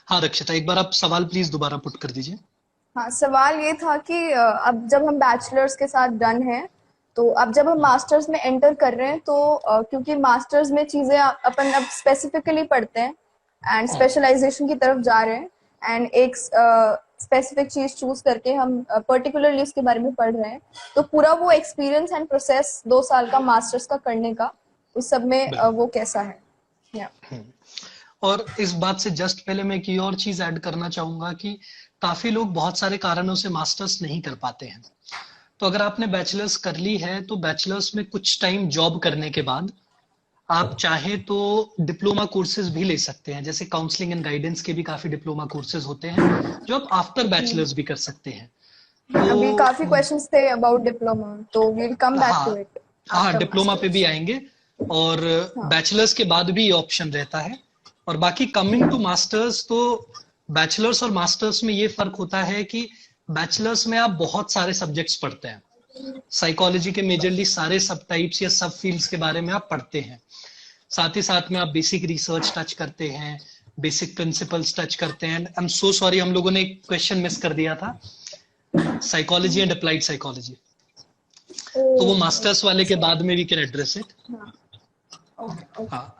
हाँ रक्षिता, एक बार आप सवाल प्लीज दोबारा पुट कर दीजिए। हाँ, सवाल ये था कि अब जब हम बैचलर्स के साथ डन हैं, तो अब जब हम मास्टर्स में एंटर कर रहे हैं, तो क्योंकि मास्टर्स में चीजें अपन अब स्पेसिफिकली पढ़ते हैं एंड स्पेशलाइजेशन की तरफ जा रहे हैं, एंड एक स्पेसिफिक चीज चूज करके हम पर्टिकुलरली उसके बारे में पढ़ रहे हैं, तो पूरा वो एक्सपीरियंस एंड प्रोसेस 2 साल का मास्टर्स का करने का, उस सब में बिल्कुल। वो कैसा है? या और इस बात से जस्ट पहले मैं एक और चीज ऐड करना चाहूंगा कि काफी लोग बहुत सारे कारणों से मास्टर्स नहीं कर पाते हैं। तो अगर आपने बैचलर्स कर ली है तो बैचलर्स में कुछ टाइम जॉब करने के बाद आप चाहे तो डिप्लोमा कोर्सेज भी ले सकते हैं। जैसे काउंसलिंग एंड गाइडेंस के भी काफी डिप्लोमा कोर्सेज होते हैं जो आप आफ्टर बैचलर्स भी कर सकते हैं। अभी काफी तो क्वेश्चंस थे अबाउट डिप्लोमा, तो वील कम बैक टू हाँ, इट हाँ आफ्टर डिप्लोमा पे भी मास्टर्स। आएंगे। और हाँ, बैचलर्स के बाद भी ये ऑप्शन रहता है। और बाकी कमिंग टू मास्टर्स, तो बैचलर्स और मास्टर्स में ये फर्क होता है कि बैचलर्स में आप बहुत सारे सब्जेक्ट्स पढ़ते हैं। साइकोलॉजी के मेजरली सारे सब टाइप्स या सब फील्ड्स के बारे में आप पढ़ते हैं। साथ ही साथ में आप बेसिक रिसर्च टच करते हैं, बेसिक प्रिंसिपल्स टच करते हैं। आई एम सो सॉरी, हम लोगों ने एक क्वेश्चन मिस कर दिया था, साइकोलॉजी एंड अप्लाइड साइकोलॉजी। तो वो ओह मास्टर्स वाले के सॉरी। बाद में वी कैन एड्रेस इट। हाँ, ओके ओके। हाँ,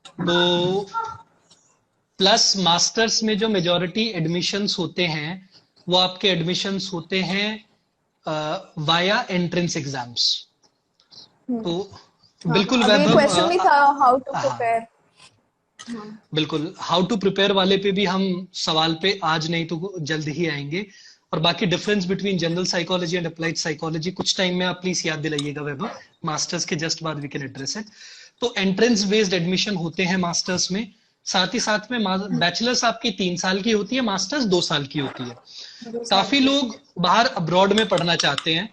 तो प्लस मास्टर्स में जो मेजॉरिटी एडमिशन्स होते हैं वो आपके एडमिशन्स होते हैं वाया एंट्रेंस एग्जाम्स। तो हाँ हाँ, बिल्कुल अभी एक वैभव, क्वेश्चन भी था, हाउ टू हाँ प्रिपेयर। हाँ बिल्कुल, हाउ टू प्रिपेयर वाले पे भी हम सवाल पे आज नहीं तो जल्द ही आएंगे। और बाकी difference between general psychology and applied psychology कुछ टाइम में आप प्लीज याद दिलाइएगा वैभव, मास्टर्स के जस्ट बाद वी कैन एड्रेस इट। तो एंट्रेंस बेस्ड एडमिशन होते हैं मास्टर्स में। साथ ही साथ में बैचलर्स आपकी 3 साल की होती है, मास्टर्स 2 साल की होती है। 2 साल काफी की लोग होती बाहर अब्रॉड में पढ़ना चाहते हैं,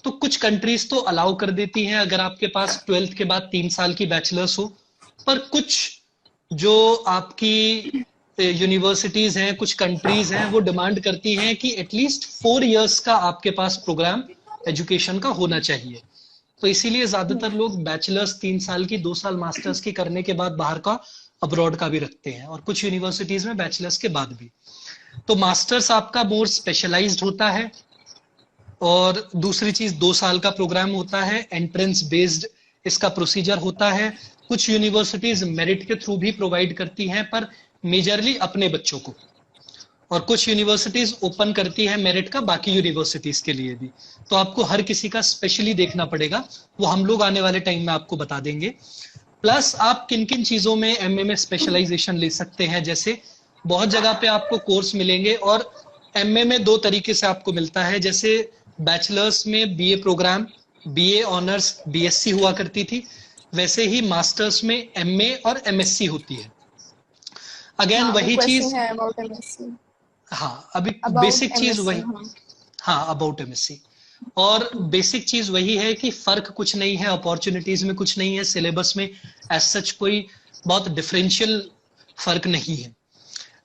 तो कुछ कंट्रीज तो अलाउ कर देती हैं अगर आपके पास 12th के बाद 3 साल की बैचलर्स हो। पर कुछ जो आपकी यूनिवर्सिटीज हैं, कुछ कंट्रीज हैं, वो डिमांड करती हैं कि एटलीस्ट 4 इयर्स का आपके पास प्रोग्राम एजुकेशन का होना चाहिए। तो इसीलिए ज्यादातर लोग बैचलर्स 3 साल की, 2 साल मास्टर्स की करने के बाद बाहर का अब्रॉड का भी रखते हैं, और कुछ यूनिवर्सिटीज में बैचलर्स के बाद भी। तो मास्टर्स आपका मोर स्पेशलाइज्ड होता है। और दूसरी चीज, 2 साल का प्रोग्राम होता है, एंट्रेंस बेस्ड इसका प्रोसीजर होता है। कुछ यूनिवर्सिटीज मेरिट के थ्रू भी प्रोवाइड करती हैं, पर मेजरली अपने बच्चों को। और कुछ यूनिवर्सिटीज ओपन करती है मेरिट का बाकी यूनिवर्सिटीज के लिए भी। तो आपको हर किसी का स्पेशली देखना पड़ेगा, वो हम लोग आने वाले टाइम में आपको बता देंगे। प्लस आप किन किन चीजों में एमए में स्पेशलाइजेशन ले सकते हैं। जैसे बहुत जगह पे आपको कोर्स मिलेंगे, और एमए में 2 तरीके से आपको मिलता है। जैसे बैचलर्स में BA program, BA honours BSc हुआ करती थी, वैसे ही मास्टर्स में एमए और एमएससी होती है। अगेन हाँ, अभी वही क्वेश्चन चीज, है अबाउट एमएससी। हाँ अभी अबाउट बेसिक चीज एमएससी, वही, हाँ। हाँ अबाउट एमएससी। और बेसिक चीज वही है कि फर्क कुछ नहीं है, अपॉर्चुनिटीज में कुछ नहीं है, सिलेबस में एज सच कोई बहुत डिफरेंशियल फर्क नहीं है।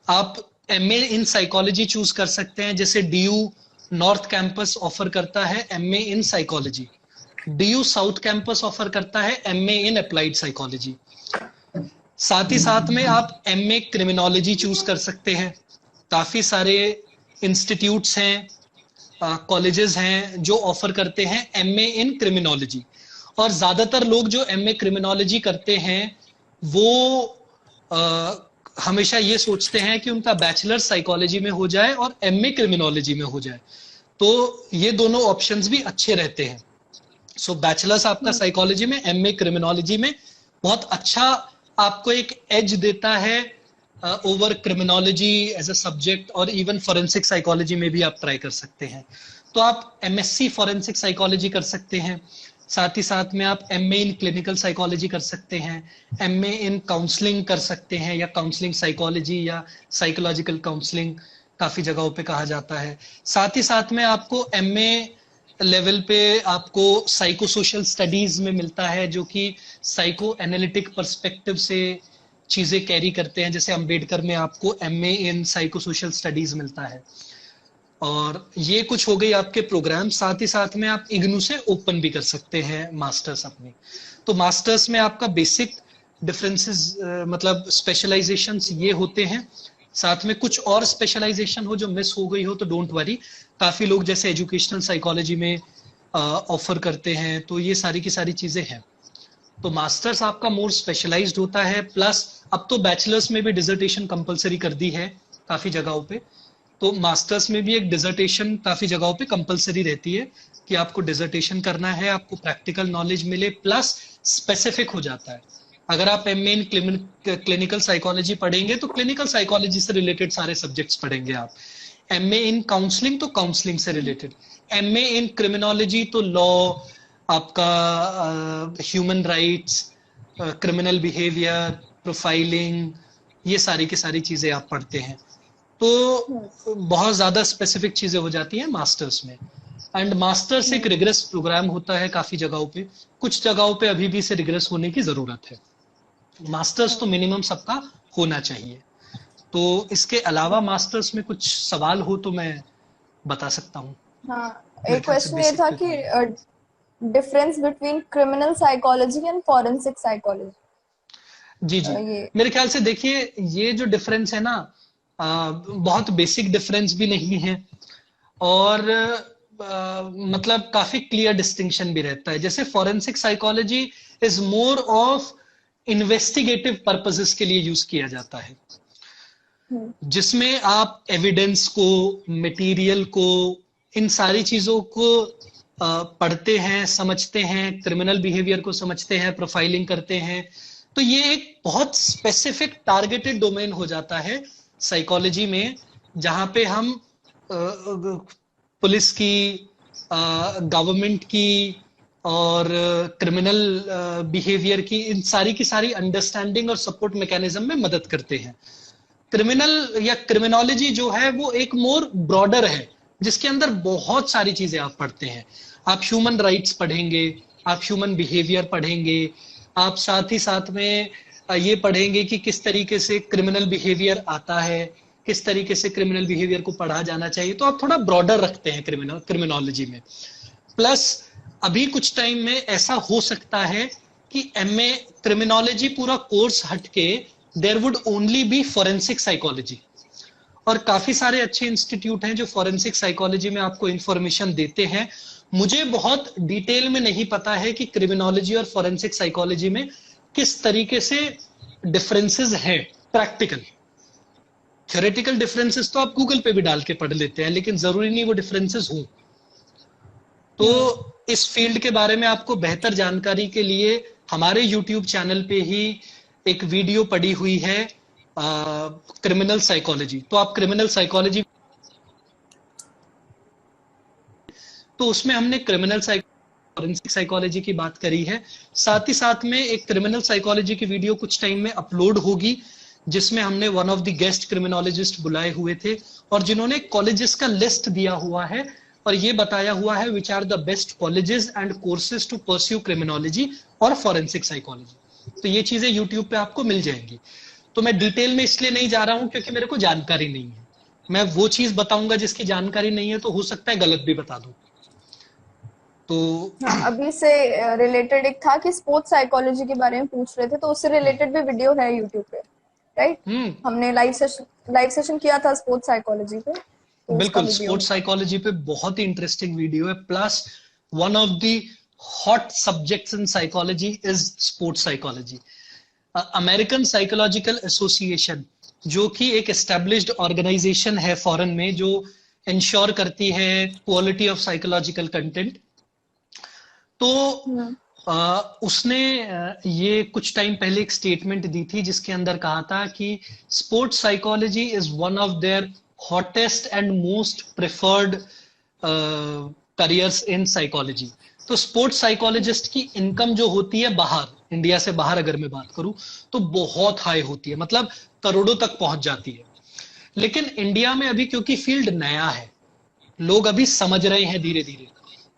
आप एमए इन साइकोलॉजी चूज कर सकते हैं। जैसे डीयू नॉर्थ कैंपस ऑफर करता है MA in psychology, DU south campus offer करता है एमए इन अप्लाइड साइकोलॉजी। साथ ही साथ में आप एमए क्रिमिनोलॉजी चूज कर सकते हैं। काफी सारे इंस्टीट्यूट्स हैं, कॉलेजेस हैं जो ऑफर करते हैं एमए इन क्रिमिनोलॉजी। और ज्यादातर लोग जो एमए क्रिमिनोलॉजी करते हैं वो आ, हमेशा ये सोचते हैं कि उनका बैचलर साइकोलॉजी में हो जाए और एमए क्रिमिनोलॉजी में हो जाए। तो ये दोनों ऑप्शंस भी अच्छे रहते हैं। सो बैचलर्स आपका साइकोलॉजी में, एमए क्रिमिनोलॉजी में बहुत अच्छा आपको एक एज देता है over criminology as a subject. और इवन फॉरेंसिक साइकोलॉजी में भी आप ट्राई कर सकते हैं। तो आप एमएससी फॉरेंसिक साइकोलॉजी कर सकते हैं। साथ ही साथ में आप एमए इन क्लिनिकल साइकोलॉजी कर सकते हैं, एमए इन काउंसलिंग कर सकते हैं, या काउंसलिंग साइकोलॉजी या साइकोलॉजिकल काउंसलिंग काफी जगहों पे कहा जाता है। साथ ही साथ में आपको एमए लेवल पे आपको साइको सोशल स्टडीज में मिलता है, जो कि साइको एनालिटिक पर्सपेक्टिव से चीजें कैरी करते हैं। जैसे अंबेडकर में आपको एमए इन साइको सोशल स्टडीज मिलता है। और ये कुछ हो गई आपके प्रोग्राम। साथ ही साथ में आप इग्नू से ओपन भी कर सकते हैं मास्टर्स अपनी। तो मास्टर्स में आपका बेसिक डिफरेंसेस, मतलब स्पेशलाइजेशंस ये होते हैं। साथ में कुछ और स्पेशलाइजेशन हो जो मिस हो गई हो तो डोंट वरी, काफी लोग जैसे एजुकेशनल साइकोलॉजी में ऑफर करते हैं, तो ये सारी की सारी चीजें हैं। तो मास्टर्स आपका मोर स्पेशलाइज्ड होता है, प्लस अब तो बैचलर्स में भी डिसर्टेशन कंपलसरी कर दी है काफी जगहों पे, तो मास्टर्स में भी एक डिसर्टेशन काफी जगहों पे कंपलसरी रहती है कि आपको डिसर्टेशन करना है, आपको प्रैक्टिकल नॉलेज मिले, प्लस स्पेसिफिक हो जाता है। अगर आप एमए इन क्लिनिकल साइकोलॉजी पढ़ेंगे तो क्लिनिकल साइकोलॉजी से रिलेटेड सारे सब्जेक्ट्स पढ़ेंगे आप, एमए इन काउंसलिंग तो काउंसलिंग से रिलेटेड, एमए इन क्रिमिनोलॉजी तो लॉ, आपका human rights, criminal behaviour, profiling, ये सारी की सारी चीजें आप पढ़ते हैं। तो बहुत ज्यादा स्पेसिफिक चीजें हो जाती हैं मास्टर्स में। एंड मास्टर्स एक रिग्रेस प्रोग्राम होता है काफी जगहों पे, कुछ जगहों पे अभी भी इसे रिग्रेस होने की जरूरत है। मास्टर्स तो मिनिमम सबका होना चाहिए। तो इसके अलावा मास्टर्स में कुछ सवाल हो तो मैं बता सकता हूँ। हाँ, एक क्वेश्चन ये था कि difference between criminal psychology and forensic psychology. जी जी, मेरे ख्याल से देखिए ये जो डिफरेंस है ना, बहुत बेसिक डिफरेंस भी नहीं है, और मतलब काफी क्लियर डिस्टिंक्शन भी रहता है। जैसे forensic psychology is more of investigative purposes के लिए यूज किया जाता है, जिसमें आप एविडेंस को, मटेरियल को, इन सारी चीजों को पढ़ते हैं, समझते हैं, क्रिमिनल बिहेवियर को समझते हैं, प्रोफाइलिंग करते हैं। तो ये एक बहुत स्पेसिफिक टारगेटेड डोमेन हो जाता है साइकोलॉजी में, जहां पे हम पुलिस की, गवर्नमेंट की और क्रिमिनल बिहेवियर की, इन सारी की सारी अंडरस्टैंडिंग और सपोर्ट मैकेनिज्म में मदद करते हैं। क्रिमिनल या क्रिमिनोलॉजी जो है वो एक मोर ब्रॉडर है, जिसके अंदर बहुत सारी चीजें आप पढ़ते हैं। आप ह्यूमन राइट्स पढ़ेंगे, आप ह्यूमन बिहेवियर पढ़ेंगे, आप साथ ही साथ में ये पढ़ेंगे कि किस तरीके से क्रिमिनल बिहेवियर आता है, किस तरीके से क्रिमिनल बिहेवियर को पढ़ा जाना चाहिए। तो आप थोड़ा ब्रॉडर रखते हैं क्रिमिनोलॉजी में। प्लस अभी कुछ टाइम में ऐसा हो सकता है कि एमए क्रिमिनोलॉजी पूरा कोर्स हटके there would only be forensic psychology, और काफी सारे अच्छे इंस्टीट्यूट हैं जो फॉरेंसिक साइकोलॉजी में आपको इंफॉर्मेशन देते हैं। मुझे बहुत डिटेल में नहीं पता है कि क्रिमिनोलॉजी और फॉरेंसिक साइकोलॉजी में किस तरीके से डिफरेंसेस हैं प्रैक्टिकल। थ्योरेटिकल डिफरेंसेस तो आप गूगल पे भी डाल के पढ़ लेते हैं, लेकिन जरूरी नहीं वो डिफरेंसेस हों। तो इस फील्ड के बारे में आपको बेहतर जानकारी के लिए हमारे यूट्यूब चैनल पे ही एक वीडियो पड़ी हुई है, क्रिमिनल साइकोलॉजी। तो आप क्रिमिनल साइकोलॉजी, तो उसमें हमने क्रिमिनल फॉरेंसिक साइकोलॉजी की बात करी है। साथ ही साथ में एक क्रिमिनल साइकोलॉजी की वीडियो कुछ टाइम में अपलोड होगी, जिसमें हमने one of the guest criminologist बुलाए हुए थे, और जिन्होंने कॉलेजेस का लिस्ट दिया हुआ है और ये बताया हुआ है which are the best colleges and courses to pursue criminology और फॉरेंसिक साइकोलॉजी। तो ये चीजें यूट्यूब पे आपको मिल जाएंगी। तो मैं डिटेल में इसलिए नहीं जा रहा हूं क्योंकि मेरे को जानकारी नहीं है। मैं वो चीज बताऊंगा जिसकी जानकारी नहीं है, तो हो सकता है गलत भी बता दूं। तो अभी से रिलेटेड एक था कि स्पोर्ट्स साइकोलॉजी के बारे में पूछ रहे थे, तो उससे रिलेटेड भी वीडियो है यूट्यूब पे, राइट? हमने लाइव सेशन किया था स्पोर्ट्स साइकोलॉजी पे, तो बिल्कुल स्पोर्ट्स साइकोलॉजी पे बहुत ही इंटरेस्टिंग वीडियो है। Plus one of the hot subjects in psychology is sports psychology. American psychological association, जो कि एक एस्टेब्लिश्ड ऑर्गेनाइजेशन है फॉरेन में, जो इंश्योर करती है क्वालिटी ऑफ साइकोलॉजिकल कंटेंट, तो उसने ये कुछ टाइम पहले एक स्टेटमेंट दी थी जिसके अंदर कहा था कि sports psychology is one of their hottest and most preferred careers in psychology. तो स्पोर्ट्स साइकोलॉजिस्ट की इनकम जो होती है बाहर, इंडिया से बाहर अगर मैं बात करूं, तो बहुत हाई होती है, मतलब करोड़ों तक पहुंच जाती है। लेकिन इंडिया में अभी क्योंकि फील्ड नया है, लोग अभी समझ रहे हैं धीरे धीरे,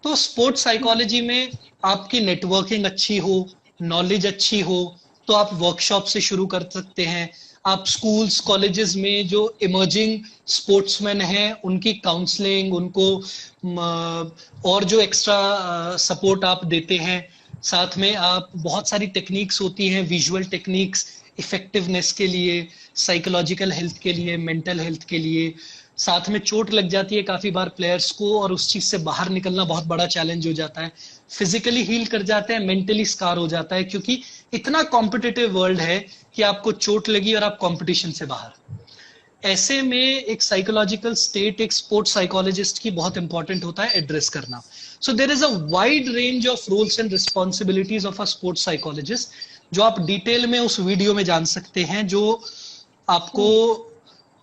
तो स्पोर्ट्स साइकोलॉजी में आपकी नेटवर्किंग अच्छी हो, नॉलेज अच्छी हो, तो आप वर्कशॉप से शुरू कर सकते हैं। आप स्कूल्स कॉलेजेस में जो इमर्जिंग स्पोर्ट्समैन हैं उनकी काउंसलिंग, उनको और जो एक्स्ट्रा सपोर्ट आप देते हैं। साथ में आप बहुत सारी टेक्निक्स होती हैं, विजुअल टेक्निक्स, इफेक्टिवनेस के लिए, साइकोलॉजिकल हेल्थ के लिए, मेंटल हेल्थ के लिए। साथ में चोट लग जाती है काफी बार प्लेयर्स को और उस चीज से बाहर निकलना बहुत बड़ा चैलेंज हो जाता है। फिजिकली हील कर जाते हैं, मेंटली स्कार हो जाता है, क्योंकि इतना कॉम्पिटिटिव वर्ल्ड है कि आपको चोट लगी और आप कंपटीशन से बाहर। ऐसे में एक साइकोलॉजिकल स्टेट एक स्पोर्ट्स साइकोलॉजिस्ट की बहुत इंपॉर्टेंट होता है एड्रेस करना। So there is a wide range of roles and responsibilities of a sports psychologist, जो आप डिटेल में उस वीडियो में जान सकते हैं, जो आपको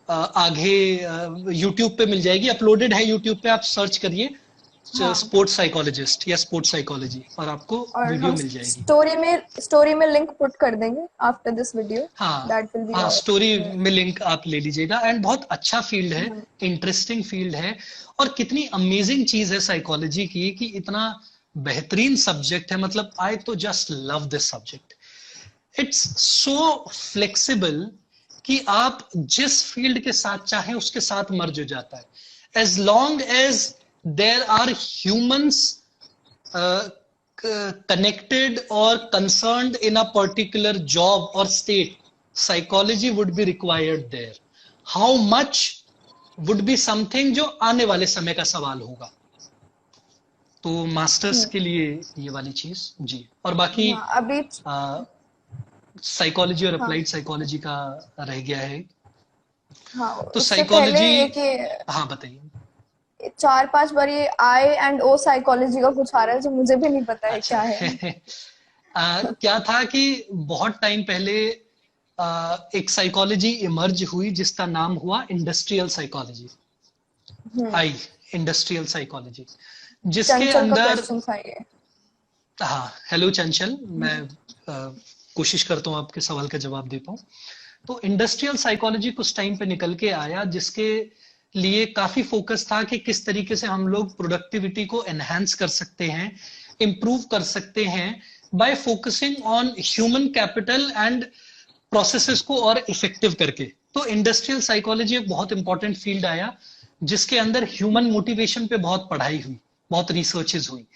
आगे यूट्यूब पे मिल जाएगी, अपलोडेड है यूट्यूब पे, आप सर्च करिए स्पोर्ट्स साइकोलॉजिस्ट या स्पोर्ट्स साइकोलॉजी और आपको वीडियो मिल जाएगी। स्टोरी में लिंक पुट कर देंगे आफ्टर दिस वीडियो। हाँ दैट विल बी हाँ, स्टोरी में लिंक आप ले लीजिएगा। एंड बहुत अच्छा फील्ड है, इंटरेस्टिंग फील्ड है, और कितनी अमेजिंग चीज है साइकोलॉजी की कि इतना बेहतरीन सब्जेक्ट है। मतलब आई तो just love this subject. It's so flexible कि आप जिस फील्ड के साथ चाहें उसके साथ मर्ज हो जाता है, as long as there are humans connected or concerned in a particular job or state, psychology would be required there. How much would be something जो आने वाले समय का सवाल होगा। तो मास्टर्स के लिए ये वाली चीज जी। और बाकी अभी साइकोलॉजी और अप्लाइड साइकोलॉजी का रह गया है। तो उससे साइकोलॉजी, हाँ बताइए। 4-5 बार ये आई एंड ओ साइकोलॉजी का कुछ आ रहा है जो मुझे भी नहीं पता है क्या है। क्या था कि बहुत टाइम पहले एक साइकोलॉजी इमर्ज हुई जिसका नाम हुआ इंडस्ट्रियल साइकोलॉजी, आई इंडस्ट्रियल साइकोलॉजी, जिसके अंदर हाँ, हेलो चंचल, मैं कोशिश करता हूँ आपके सवाल का जवाब दे पाऊँ। तो इंडस्ट्रियल साइकोलॉजी कुछ टाइम पे निकल के आया, जिसके लिए काफी फोकस था कि किस तरीके से हम लोग प्रोडक्टिविटी को एनहांस कर सकते हैं, इंप्रूव कर सकते हैं bye focusing on human capital and processes को और इफेक्टिव करके। तो इंडस्ट्रियल साइकोलॉजी एक बहुत इंपॉर्टेंट फील्ड आया जिसके अंदर ह्यूमन मोटिवेशन पे बहुत पढ़ाई हुई, बहुत रिसर्चेस हुई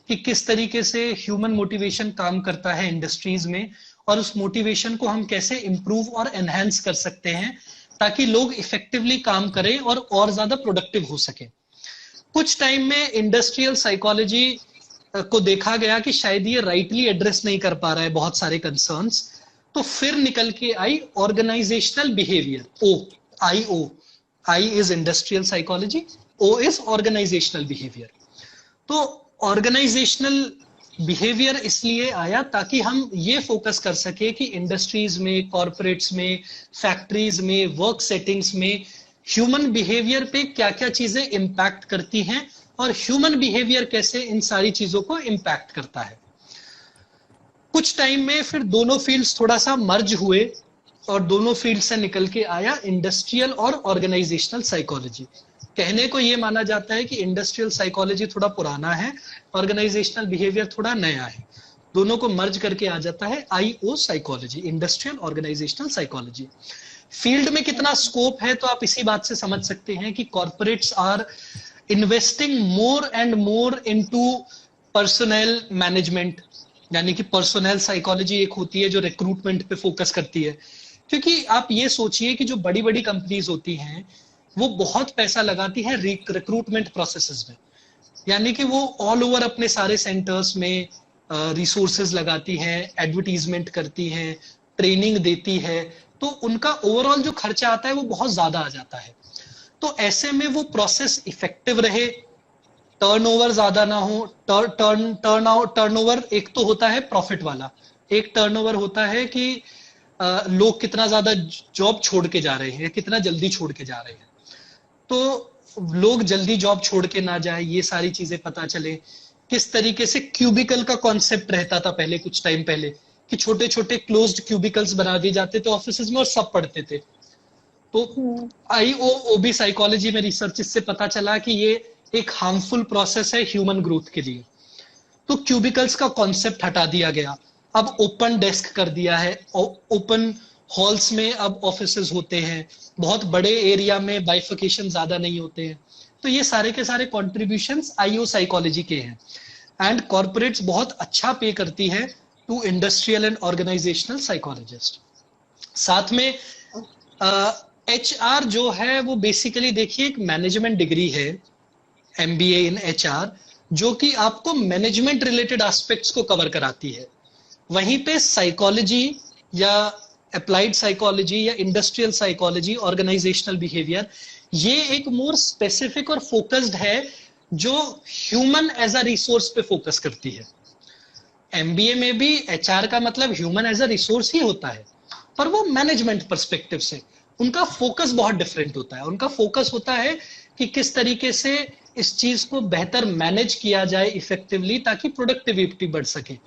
कि किस तरीके से ह्यूमन मोटिवेशन काम करता है इंडस्ट्रीज में, और उस मोटिवेशन को हम कैसे इंप्रूव और एनहांस कर सकते हैं ताकि लोग इफेक्टिवली काम करें और ज्यादा प्रोडक्टिव हो सके। कुछ टाइम में इंडस्ट्रियल साइकोलॉजी को देखा गया कि शायद ये राइटली एड्रेस नहीं कर पा रहा है बहुत सारे कंसर्न्स, तो फिर निकल के I organisational behaviour, I is industrial psychology, O is organisational behaviour. तो ऑर्गेनाइजेशनल बिहेवियर इसलिए आया ताकि हम ये फोकस कर सके कि इंडस्ट्रीज में, कॉर्पोरेट्स में, फैक्ट्रीज में, वर्क सेटिंग्स में ह्यूमन बिहेवियर पे क्या क्या चीजें इंपैक्ट करती हैं और ह्यूमन बिहेवियर कैसे इन सारी चीजों को इंपैक्ट करता है। कुछ टाइम में फिर दोनों फील्ड्स थोड़ा सा मर्ज हुए और दोनों फील्ड से निकल के आया इंडस्ट्रियल और ऑर्गेनाइजेशनल साइकोलॉजी। कहने को ये माना जाता है कि इंडस्ट्रियल साइकोलॉजी थोड़ा पुराना है, ऑर्गेनाइजेशनल बिहेवियर थोड़ा नया है, दोनों को मर्ज करके आ जाता है IO psychology, industrial organisational psychology. Field में कितना स्कोप है तो आप इसी बात से समझ सकते हैं कि corporates are investing more and more into personal management, यानी कि पर्सनल साइकोलॉजी एक होती है जो रिक्रूटमेंट पे फोकस करती है। क्योंकि आप ये सोचिए कि जो बड़ी बड़ी कंपनीज होती हैं वो बहुत पैसा लगाती है रिक्रूटमेंट प्रोसेसेस में, यानी कि वो ऑल ओवर अपने सारे सेंटर्स में रिसोर्सेज लगाती हैं, एडवर्टीजमेंट करती हैं, ट्रेनिंग देती है, तो उनका ओवरऑल जो खर्चा आता है वो बहुत ज्यादा आ जाता है। तो ऐसे में वो प्रोसेस इफेक्टिव रहे, टर्नओवर ज्यादा ना हो। टर्नओवर एक तो होता है प्रॉफिट वाला, एक टर्नओवर होता है कि लोग कितना ज्यादा जॉब छोड़ के जा रहे हैं, कितना जल्दी छोड़ के जा रहे हैं। तो लोग जल्दी जॉब छोड़ के ना जाए, ये सारी चीजें पता चले। किस तरीके से क्यूबिकल का कॉन्सेप्ट रहता था पहले, कुछ टाइम पहले, कि छोटे छोटे क्लोज्ड क्यूबिकल्स बना दिए जाते थे ऑफिसेज में और सब पढ़ते थे। तो आईओओबी साइकोलॉजी में रिसर्च इससे पता चला कि ये एक हार्मफुल प्रोसेस है ह्यूमन ग्रोथ के लिए। तो क्यूबिकल्स का कॉन्सेप्ट हटा दिया गया, अब ओपन डेस्क कर दिया है, ओपन हॉल्स में अब ऑफिसेज होते हैं, बहुत बड़े एरिया में बाइफिकेशन ज्यादा नहीं होते हैं। तो ये सारे के सारे कॉन्ट्रीब्यूशंस आईओ साइकोलॉजी के हैं। एंड कॉर्पोरेट्स बहुत अच्छा पे करती है to industrial and organisational psychologist. साथ में HR जो है वो बेसिकली देखिए एक मैनेजमेंट डिग्री है, MBA इन HR, जो कि आपको मैनेजमेंट रिलेटेड एस्पेक्ट्स को कवर कराती है। वहीं पे साइकोलॉजी या अप्लाइड साइकोलॉजी या इंडस्ट्रियल साइकोलॉजी, ऑर्गेनाइजेशनल बिहेवियर, ये एक मोर स्पेसिफिक और फोकस्ड है जो ह्यूमन एज अ रिसोर्स पे फोकस करती है। MBA में भी HR का मतलब ह्यूमन एज अ रिसोर्स ही होता है, पर वो मैनेजमेंट पर्सपेक्टिव से उनका फोकस बहुत डिफरेंट होता है। उनका फोकस होता है कि किस तरीके से इस चीज को बेहतर मैनेज किया जाए इफेक्टिवली, ताकि प्रोडक्टिविटी बढ़ सके।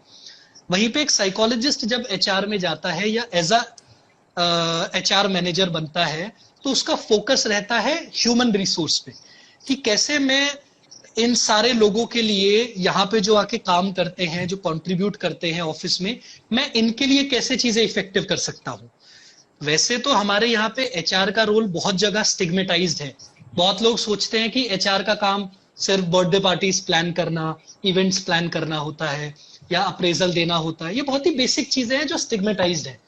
वहीं पे एक साइकोलॉजिस्ट जब HR में जाता है या एज अ HR मैनेजर बनता है, तो उसका फोकस रहता है ह्यूमन रिसोर्स पे, कि कैसे मैं इन सारे लोगों के लिए यहाँ पे जो आके काम करते हैं, जो कंट्रीब्यूट करते हैं ऑफिस में, मैं इनके लिए कैसे चीजें इफेक्टिव कर सकता हूँ। वैसे तो हमारे यहाँ पे HR का रोल बहुत जगह स्टिग्मेटाइज्ड है। बहुत लोग सोचते हैं कि HR का काम सिर्फ बर्थडे पार्टीज प्लान करना, इवेंट्स प्लान करना होता है या अप्रेजल देना होता है। ये बहुत ही बेसिक चीजें हैं जो स्टिग्मेटाइज्ड है,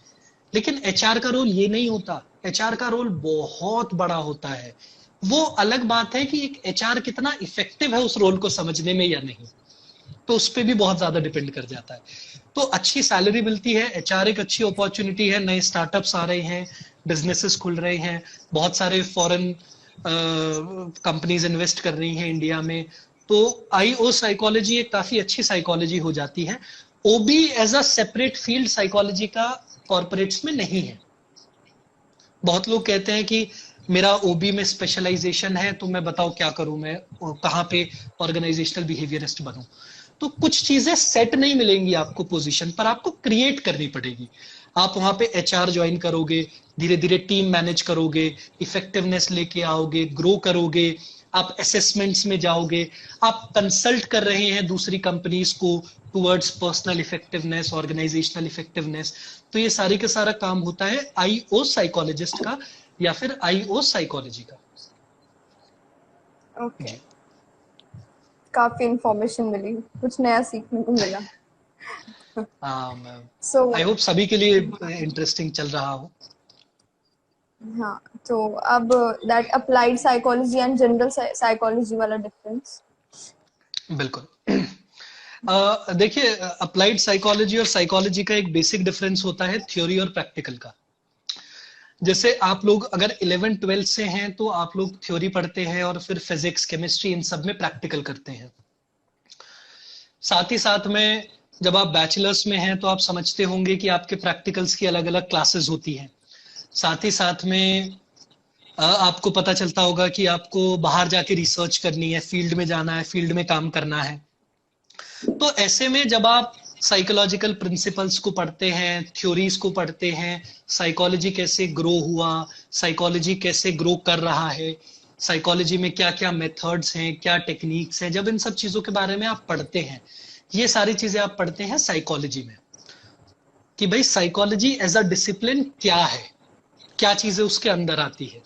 लेकिन HR का रोल ये नहीं होता। HR का रोल बहुत बड़ा होता है। वो अलग बात है कि एक HR कितना इफेक्टिव है उस रोल को समझने में या नहीं, तो उस पर भी बहुत ज्यादा डिपेंड कर जाता है। तो अच्छी सैलरी मिलती है, HR एक अच्छी अपॉर्चुनिटी है, नए स्टार्टअप्स आ रहे हैं, बिजनेसेस खुल रहे हैं, बहुत सारे फॉरेन कंपनीज इन्वेस्ट कर रही हैं इंडिया में। तो IO साइकोलॉजी एक काफी अच्छी साइकोलॉजी हो जाती है। OB as a separate field psychology का कॉर्पोरेट्स में नहीं है। बहुत लोग कहते हैं कि मेरा OB में स्पेशलाइजेशन है, तो मैं बताओ क्या करूं, मैं कहां पे ऑर्गेनाइजेशनल बिहेवियरिस्ट बनूं। तो कुछ चीजें सेट नहीं मिलेंगी आपको पोजीशन पर, आपको क्रिएट करनी पड़ेगी। आप वहां पे HR ज्वाइन करोगे, धीरे धीरे टीम मैनेज करोगे, इफेक्टिवनेस लेके आओगे, ग्रो करोगे, आप असेसमेंट्स में जाओगे, आप कंसल्ट कर रहे हैं दूसरी कंपनीज को towards personal effectiveness, organisational effectiveness. तो ये सारी का सारा काम होता है IO साइकोलॉजिस्ट का या फिर IO साइकोलॉजी का। ओके, काफी इंफॉर्मेशन मिली, कुछ नया सीखने को मिला। So, आई होप सभी के लिए इंटरेस्टिंग चल रहा हो। हाँ, तो अब that applied psychology and general psychology वाला डिफरेंस। बिल्कुल। देखिए, अप्लाइड साइकोलॉजी और साइकोलॉजी का एक बेसिक डिफरेंस होता है थ्योरी और प्रैक्टिकल का। जैसे आप लोग अगर 11-12 से हैं तो आप लोग थ्योरी पढ़ते हैं और फिर फिजिक्स, केमिस्ट्री, इन सब में प्रैक्टिकल करते हैं। साथ ही साथ में जब आप बैचलर्स में हैं तो आप समझते होंगे कि आपके प्रैक्टिकल्स की अलग अलग क्लासेस होती हैं। साथ ही साथ में आपको पता चलता होगा कि आपको बाहर जाके रिसर्च करनी है, फील्ड में जाना है, फील्ड में काम करना है। तो ऐसे में जब आप साइकोलॉजिकल प्रिंसिपल्स को पढ़ते हैं, थ्योरीज को पढ़ते हैं, साइकोलॉजी कैसे ग्रो हुआ, साइकोलॉजी कैसे ग्रो कर रहा है, साइकोलॉजी में क्या क्या मेथड्स हैं, क्या टेक्निक्स हैं, जब इन सब चीजों के बारे में आप पढ़ते हैं, ये सारी चीजें आप पढ़ते हैं साइकोलॉजी में, कि भाई साइकोलॉजी एज अ डिसिप्लिन क्या है, क्या चीजें उसके अंदर आती है।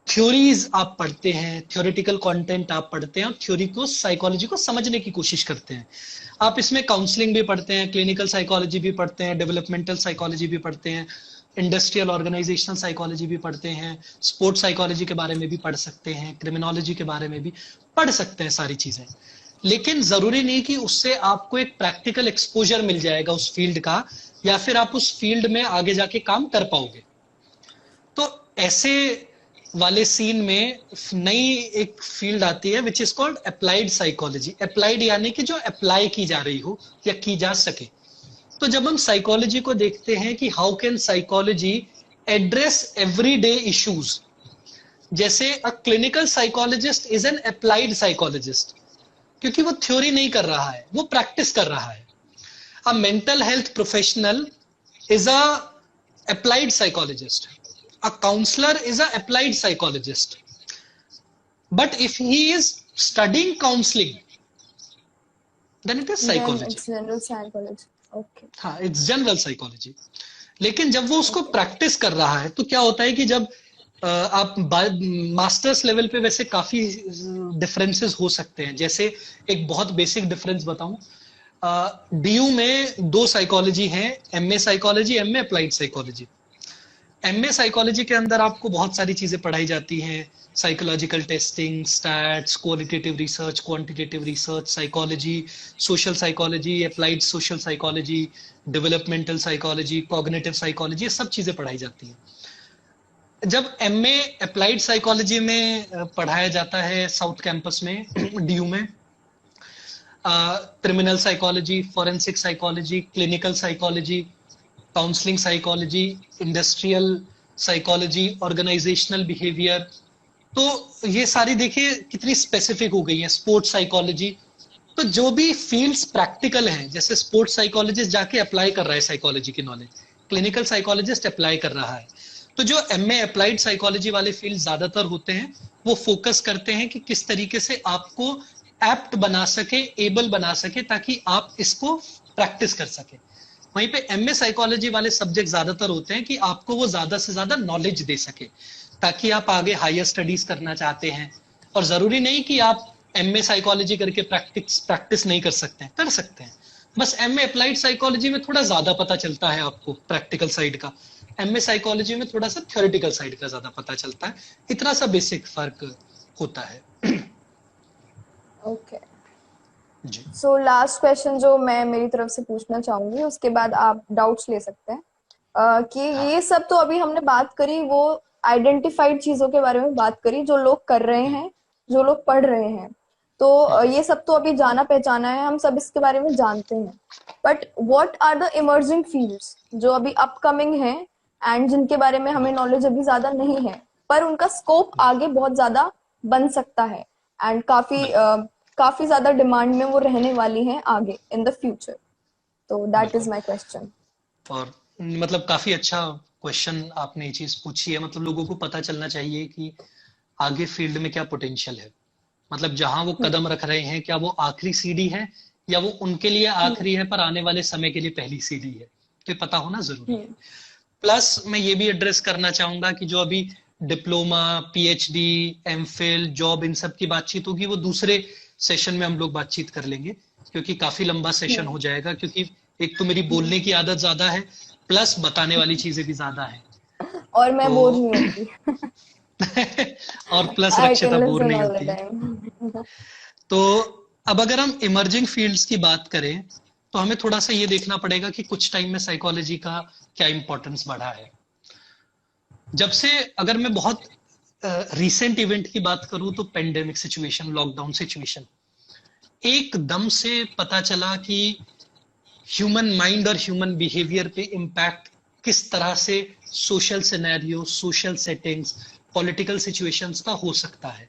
थ्योरीज आप पढ़ते हैं, थ्योरेटिकल कंटेंट आप पढ़ते हैं और थ्योरी को, साइकोलॉजी को समझने की कोशिश करते हैं। आप इसमें काउंसलिंग भी पढ़ते हैं, क्लिनिकल साइकोलॉजी भी पढ़ते हैं, डेवलपमेंटल साइकोलॉजी भी पढ़ते हैं, इंडस्ट्रियल ऑर्गेनाइजेशनल साइकोलॉजी भी पढ़ते हैं, स्पोर्ट्स साइकोलॉजी के बारे में भी पढ़ सकते हैं, क्रिमिनोलॉजी के बारे में भी पढ़ सकते हैं, सारी चीजें। लेकिन जरूरी नहीं कि उससे आपको एक प्रैक्टिकल एक्सपोजर मिल जाएगा उस फील्ड का, या फिर आप उस फील्ड में आगे जाके काम कर पाओगे। तो ऐसे वाले सीन में नई एक फील्ड आती है which is called applied psychology. Applied यानी कि जो अप्लाई की जा रही हो या की जा सके। तो जब हम साइकोलॉजी को देखते हैं कि how can psychology address everyday issues, जैसे a clinical psychologist is an applied psychologist, क्योंकि वो थ्योरी नहीं कर रहा है, वो प्रैक्टिस कर रहा है। अ mental health professional is a applied psychologist, a counselor is a applied psychologist, but if he is studying counseling then it is psychology, then it's general psychology. Okay, हाँ, it's general psychology। लेकिन जब वो उसको practice कर रहा है तो क्या होता है कि जब आप मास्टर्स लेवल पे वैसे काफी डिफरेंसेस हो सकते हैं। जैसे एक बहुत बेसिक डिफरेंस बताऊं, DU में 2 साइकोलॉजी हैं, MA psychology, MA applied psychology. MA psychology के अंदर आपको बहुत सारी चीजें पढ़ाई जाती हैं, psychological testing, stats, qualitative research, quantitative research, psychology, social psychology, applied social psychology, developmental psychology, cognitive psychology, ये सब चीजें पढ़ाई जाती हैं। जब एमए अप्लाइड साइकोलॉजी में पढ़ाया जाता है साउथ कैंपस में डीयू में, criminal psychology, forensic psychology, clinical psychology, counselling psychology, industrial psychology, organisational behaviour, तो ये सारी देखिए कितनी स्पेसिफिक हो गई है, स्पोर्ट्स साइकोलॉजी। तो जो भी फील्ड्स प्रैक्टिकल हैं, जैसे स्पोर्ट्स साइकोलॉजिस्ट जाके अप्लाई कर रहा है साइकोलॉजी की नॉलेज, क्लिनिकल साइकोलॉजिस्ट अप्लाई कर रहा है, तो जो एमए अप्लाइड साइकोलॉजी वाले फील्ड ज्यादातर होते हैं वो फोकस करते हैं कि किस तरीके से आपको एप्ट बना सके, एबल बना सके, ताकि आप इसको प्रैक्टिस कर सके। वहीं पे एमए साइकोलॉजी वाले सब्जेक्ट ज्यादातर होते हैं कि आपको वो ज्यादा से ज्यादा नॉलेज दे सके, ताकि आप आगे हायर स्टडीज करना चाहते हैं, और जरूरी नहीं कि आप एमए साइकोलॉजी करके प्रैक्टिस नहीं कर सकते हैं, कर सकते हैं। बस एमए अप्लाइड साइकोलॉजी में थोड़ा ज्यादा पता चलता है आपको प्रैक्टिकल साइड का, एमए साइकोलॉजी में थोड़ा सा थ्योरेटिकल साइड का ज्यादा पता चलता है। इतना सा बेसिक फर्क होता है। ओके जी। सो लास्ट क्वेश्चन जो मैं मेरी तरफ से पूछना चाहूंगी, उसके बाद आप डाउट्स ले सकते हैं। कि ये सब तो अभी हमने बात करी, वो आइडेंटिफाइड चीजों के बारे में बात करी जो लोग कर रहे हैं, जो लोग पढ़ रहे हैं, तो ये सब तो अभी जाना पहचाना है, हम सब इसके बारे में जानते हैं। But what are the emerging fields जो अभी अपकमिंग हैं एंड जिनके बारे में हमें नॉलेज अभी ज्यादा नहीं है, पर उनका स्कोप आगे बहुत ज्यादा बन सकता है एंड काफी ज्यादा डिमांड में वो रहने वाली हैं आगे इन द फ्यूचर। तो दैट इज माय क्वेश्चन। और मतलब काफी अच्छा क्वेश्चन आपने ये चीज पूछी है। मतलब लोगों को पता चलना चाहिए कि आगे फील्ड में क्या पोटेंशियल है, मतलब जहां वो कदम रख रहे हैं, क्या वो आखिरी सीढ़ी है या वो उनके लिए आखिरी है पर आने वाले समय के लिए पहली सीढ़ी है, तो ये पता होना जरूरी है। प्लस मैं ये भी एड्रेस करना चाहूंगा कि जो अभी डिप्लोमा, पीएचडी, एमफिल, जॉब, इन सब की बातचीत होगी वो दूसरे सेशन में हम लोग बातचीत कर लेंगे, क्योंकि काफी लंबा सेशन हो जाएगा, क्योंकि एक तो मेरी बोलने की आदत ज्यादा है, प्लस बताने वाली चीजें भी ज्यादा है, और मैं बोर नहीं होती। और प्लस रक्षिता बोर नहीं होती। तो अब अगर हम इमर्जिंग फील्ड्स की बात करें तो हमें थोड़ा सा ये देखना पड़ेगा कि कुछ टाइम में साइकोलॉजी का क्या इंपॉर्टेंस बढ़ा है। जब से, अगर मैं बहुत रिसेंट इवेंट की बात करूं तो पेंडेमिक सिचुएशन, लॉकडाउन सिचुएशन, एकदम से पता चला कि ह्यूमन माइंड और ह्यूमन बिहेवियर पे इम्पैक्ट किस तरह से social scenario, social settings, political situations का हो सकता है,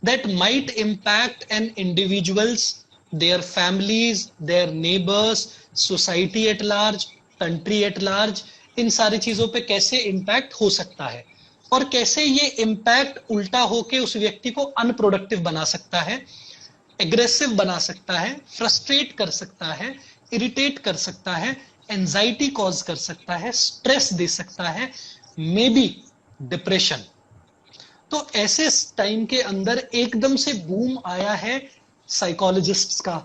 that might impact an individuals, their families, their neighbors, society at large, country at large, इन सारी चीजों पे कैसे इम्पैक्ट हो सकता है, और कैसे ये इम्पैक्ट उल्टा होके उस व्यक्ति को अनप्रोडक्टिव बना सकता है, एग्रेसिव बना सकता है, फ्रस्ट्रेट कर सकता है, इरिटेट कर सकता है, एंजाइटी कॉज कर सकता है, स्ट्रेस दे सकता है, मे बी डिप्रेशन। तो ऐसे टाइम के अंदर एकदम से बूम आया है साइकोलॉजिस्ट्स का,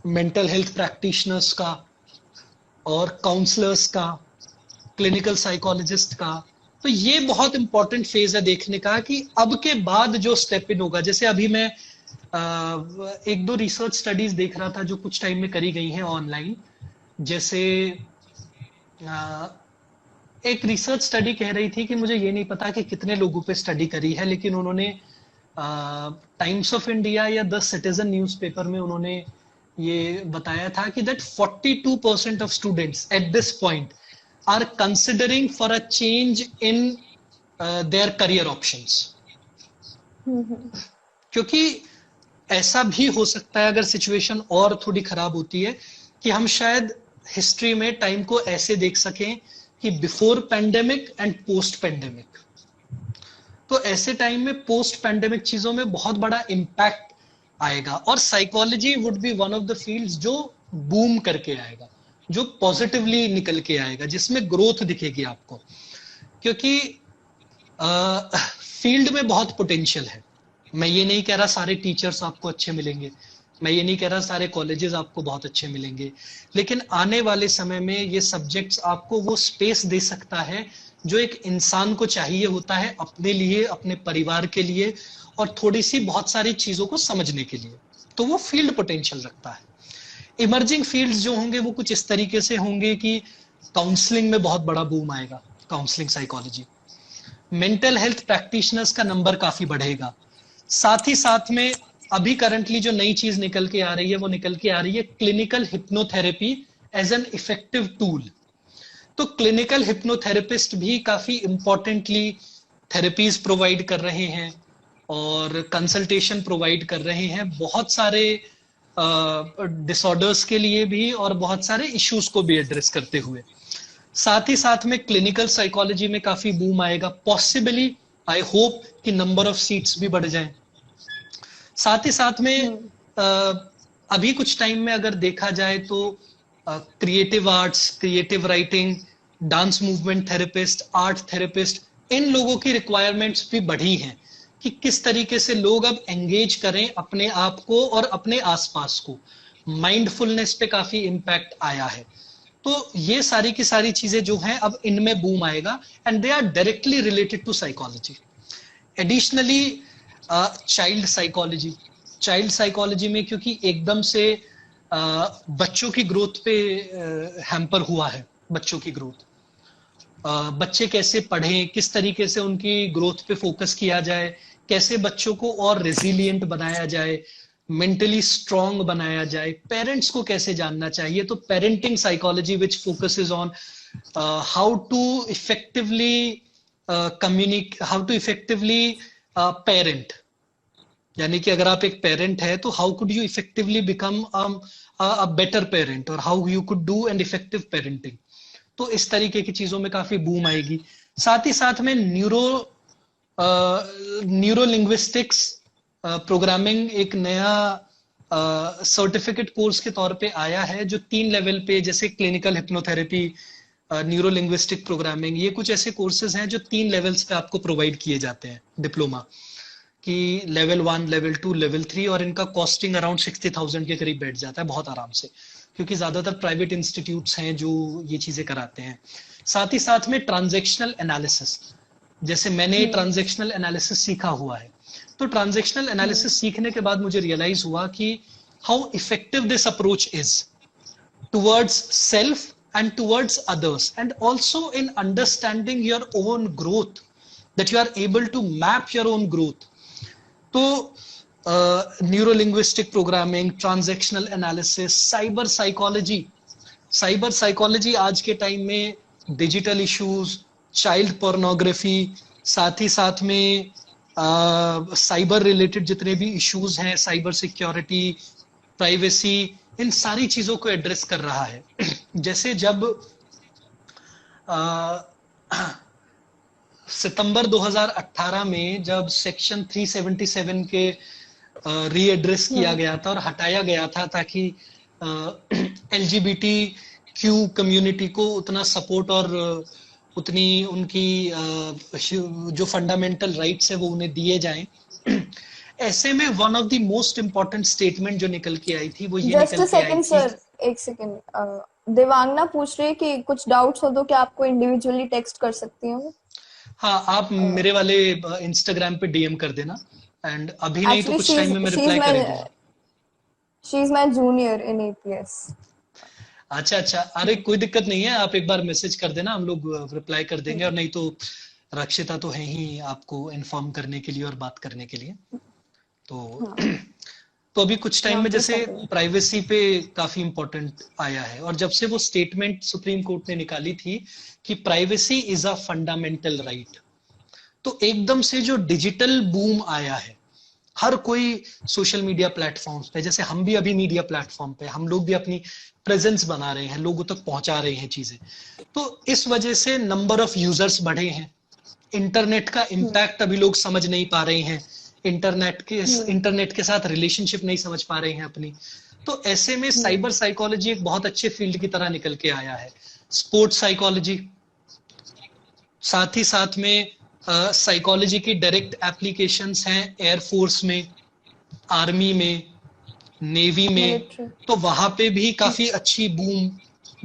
मेंटल हेल्थ प्रैक्टिशनर्स का, और काउंसलर्स का, क्लिनिकल साइकोलॉजिस्ट का। तो ये बहुत इंपॉर्टेंट फेज है देखने का कि अब के बाद जो स्टेप इन होगा। जैसे अभी मैं एक दो रिसर्च स्टडीज देख रहा था जो कुछ टाइम में करी गई हैं ऑनलाइन। जैसे एक रिसर्च स्टडी कह रही थी कि मुझे ये नहीं पता कि कितने लोगों पे स्टडी करी है, लेकिन उन्होंने टाइम्स ऑफ इंडिया या द सिटीजन न्यूज़पेपर में उन्होंने ये बताया था कि that 42% of students at this point are considering for a change in their career options. क्योंकि ऐसा भी हो सकता है अगर सिचुएशन और थोड़ी खराब होती है कि हम शायद हिस्ट्री में टाइम को ऐसे देख सकें कि before pandemic and post pandemic. तो ऐसे टाइम में पोस्ट पैंडेमिक चीजों में बहुत बड़ा इम्पैक्ट आएगा, और psychology would be one of the fields जो बूम करके आएगा, जो पॉजिटिवली निकल के आएगा, जिसमें ग्रोथ दिखेगी आपको। क्योंकि फील्ड में बहुत पोटेंशियल है। मैं ये नहीं कह रहा सारे टीचर्स आपको अच्छे मिलेंगे, मैं ये नहीं कह रहा सारे कॉलेजेस आपको बहुत अच्छे मिलेंगे, लेकिन आने वाले समय में ये सब्जेक्ट्स आपको वो स्पेस दे सकता है जो एक इंसान को चाहिए होता है अपने लिए, अपने परिवार के लिए और थोड़ी सी बहुत सारी चीजों को समझने के लिए, तो वो फील्ड पोटेंशियल रखता है। इमर्जिंग फील्ड्स जो होंगे वो कुछ इस तरीके से होंगे कि काउंसलिंग में बहुत बड़ा बूम आएगा, counselling psychology, mental health practitioners का नंबर काफी बढ़ेगा। साथ ही साथ में अभी करंटली जो नई चीज निकल के आ रही है वो निकल के आ रही है clinical hypnotherapy as an effective tool. तो क्लिनिकल हिप्नोथेरेपिस्ट भी काफी इंपॉर्टेंटली थेरेपीज प्रोवाइड कर रहे हैं और कंसल्टेशन प्रोवाइड कर रहे हैं बहुत सारे डिसऑर्डर्स के लिए भी और बहुत सारे इश्यूज को भी एड्रेस करते हुए। साथ ही साथ में क्लिनिकल साइकोलॉजी में काफी बूम आएगा, पॉसिबली आई होप कि नंबर ऑफ सीट्स भी बढ़ जाएं। साथ ही साथ में अभी कुछ टाइम में अगर देखा जाए तो creative arts, creative writing, dance movement therapist, art therapist, इन लोगों की रिक्वायरमेंट्स भी बढ़ी हैं कि किस तरीके से लोग अब एंगेज करें अपने आप को और अपने आसपास को। माइंडफुलनेस पे काफी इम्पैक्ट आया है। तो ये सारी की सारी चीजें जो हैं अब इनमें बूम आएगा and they are directly related to psychology. Additionally child psychology, child psychology में क्योंकि एकदम से बच्चों की ग्रोथ पे हैम्पर हुआ है, बच्चों की ग्रोथ, बच्चे कैसे पढ़ें, किस तरीके से उनकी ग्रोथ पे फोकस किया जाए, कैसे बच्चों को और रेजिलिएंट बनाया जाए, मेंटली स्ट्रांग बनाया जाए, पेरेंट्स को कैसे जानना चाहिए। तो parenting psychology which focuses on how to effectively how to effectively parent, यानी कि अगर आप एक पेरेंट है तो how could you effectively become a better parent और how you could do an effective parenting. तो इस तरीके की चीजों में काफी बूम आएगी। साथ ही साथ में न्यूरो लिंग्विस्टिक्स प्रोग्रामिंग एक नया सर्टिफिकेट कोर्स के तौर पे आया है जो 3 लेवल पे, जैसे clinical hypnotherapy, neuro linguistic programming, ये कुछ ऐसे कोर्सेज हैं जो 3 लेवल्स पे आपको प्रोवाइड किए जाते हैं डिप्लोमा की, लेवल 1, लेवल 2, लेवल 3, और इनका कॉस्टिंग अराउंड 60,000 के करीब बैठ जाता है बहुत आराम से, क्योंकि ज्यादातर प्राइवेट इंस्टीट्यूट्स हैं जो ये चीजें कराते हैं। साथ ही साथ में ट्रांजैक्शनल एनालिसिस, जैसे मैंने ट्रांजैक्शनल एनालिसिस सीखा हुआ है, तो ट्रांजैक्शनल एनालिसिस सीखने के बाद मुझे रियलाइज हुआ कि how effective this approach is towards self and towards others, and also in understanding your own growth, that you are able to map your own growth. तो neuro linguistic programming, transactional analysis, cyber psychology आज के time में digital issues, child pornography, साथ ही साथ में cyber related जितने भी issues हैं, साइबर सिक्योरिटी, प्राइवेसी, इन सारी चीजों को एड्रेस कर रहा है। जैसे जब सितंबर 2018 में जब सेक्शन 377 के रीएड्रेस किया गया था और हटाया गया था ताकि एलजीबीटी क्यू कम्युनिटी को उतना सपोर्ट और उतनी उनकी जो फंडामेंटल राइट्स है वो उन्हें दिए जाएं, ऐसे में one of the most important statement जो निकल के आई थी वो ये निकल के आई थी। सर एक सेकंड, देवांगना पूछ रही है कि कुछ डाउट्स हो तो क्या आपको इंडिविजुअली टेक्स्ट कर सकती हूँ? हाँ, आप मेरे वाले इंस्टाग्राम पे डीएम कर देना, एंड अभी नहीं तो कुछ टाइम में मैं रिप्लाई करेंगे। She is my junior in APS. अच्छा, अरे कोई दिक्कत नहीं है, आप एक बार मैसेज कर देना, हम लोग रिप्लाई कर देंगे, और नहीं तो रक्षिता तो है ही आपको इन्फॉर्म करने के लिए और बात करने के लिए। तो अभी कुछ टाइम में जैसे प्राइवेसी पे काफी इंपॉर्टेंट आया है, और जब से वो स्टेटमेंट सुप्रीम कोर्ट ने निकाली थी कि privacy is a fundamental right, तो एकदम से जो डिजिटल बूम आया है, हर कोई सोशल मीडिया प्लेटफॉर्म्स पे, जैसे हम भी अभी मीडिया प्लेटफॉर्म पे, हम लोग भी अपनी प्रेजेंस बना रहे हैं, लोगों तक पहुंचा रहे हैं चीजें, तो इस वजह से नंबर ऑफ यूजर्स बढ़े हैं। इंटरनेट का इम्पैक्ट अभी लोग समझ नहीं पा रहे हैं, इंटरनेट के साथ रिलेशनशिप नहीं समझ पा रहे हैं अपनी, तो ऐसे में साइबर साइकोलॉजी एक बहुत अच्छे फील्ड की तरह निकल के आया है। स्पोर्ट्स साइकोलॉजी, साथ ही साथ में साइकोलॉजी की डायरेक्ट एप्लीकेशंस हैं एयरफोर्स में, आर्मी में, नेवी में, तो वहां पे भी काफी अच्छी बूम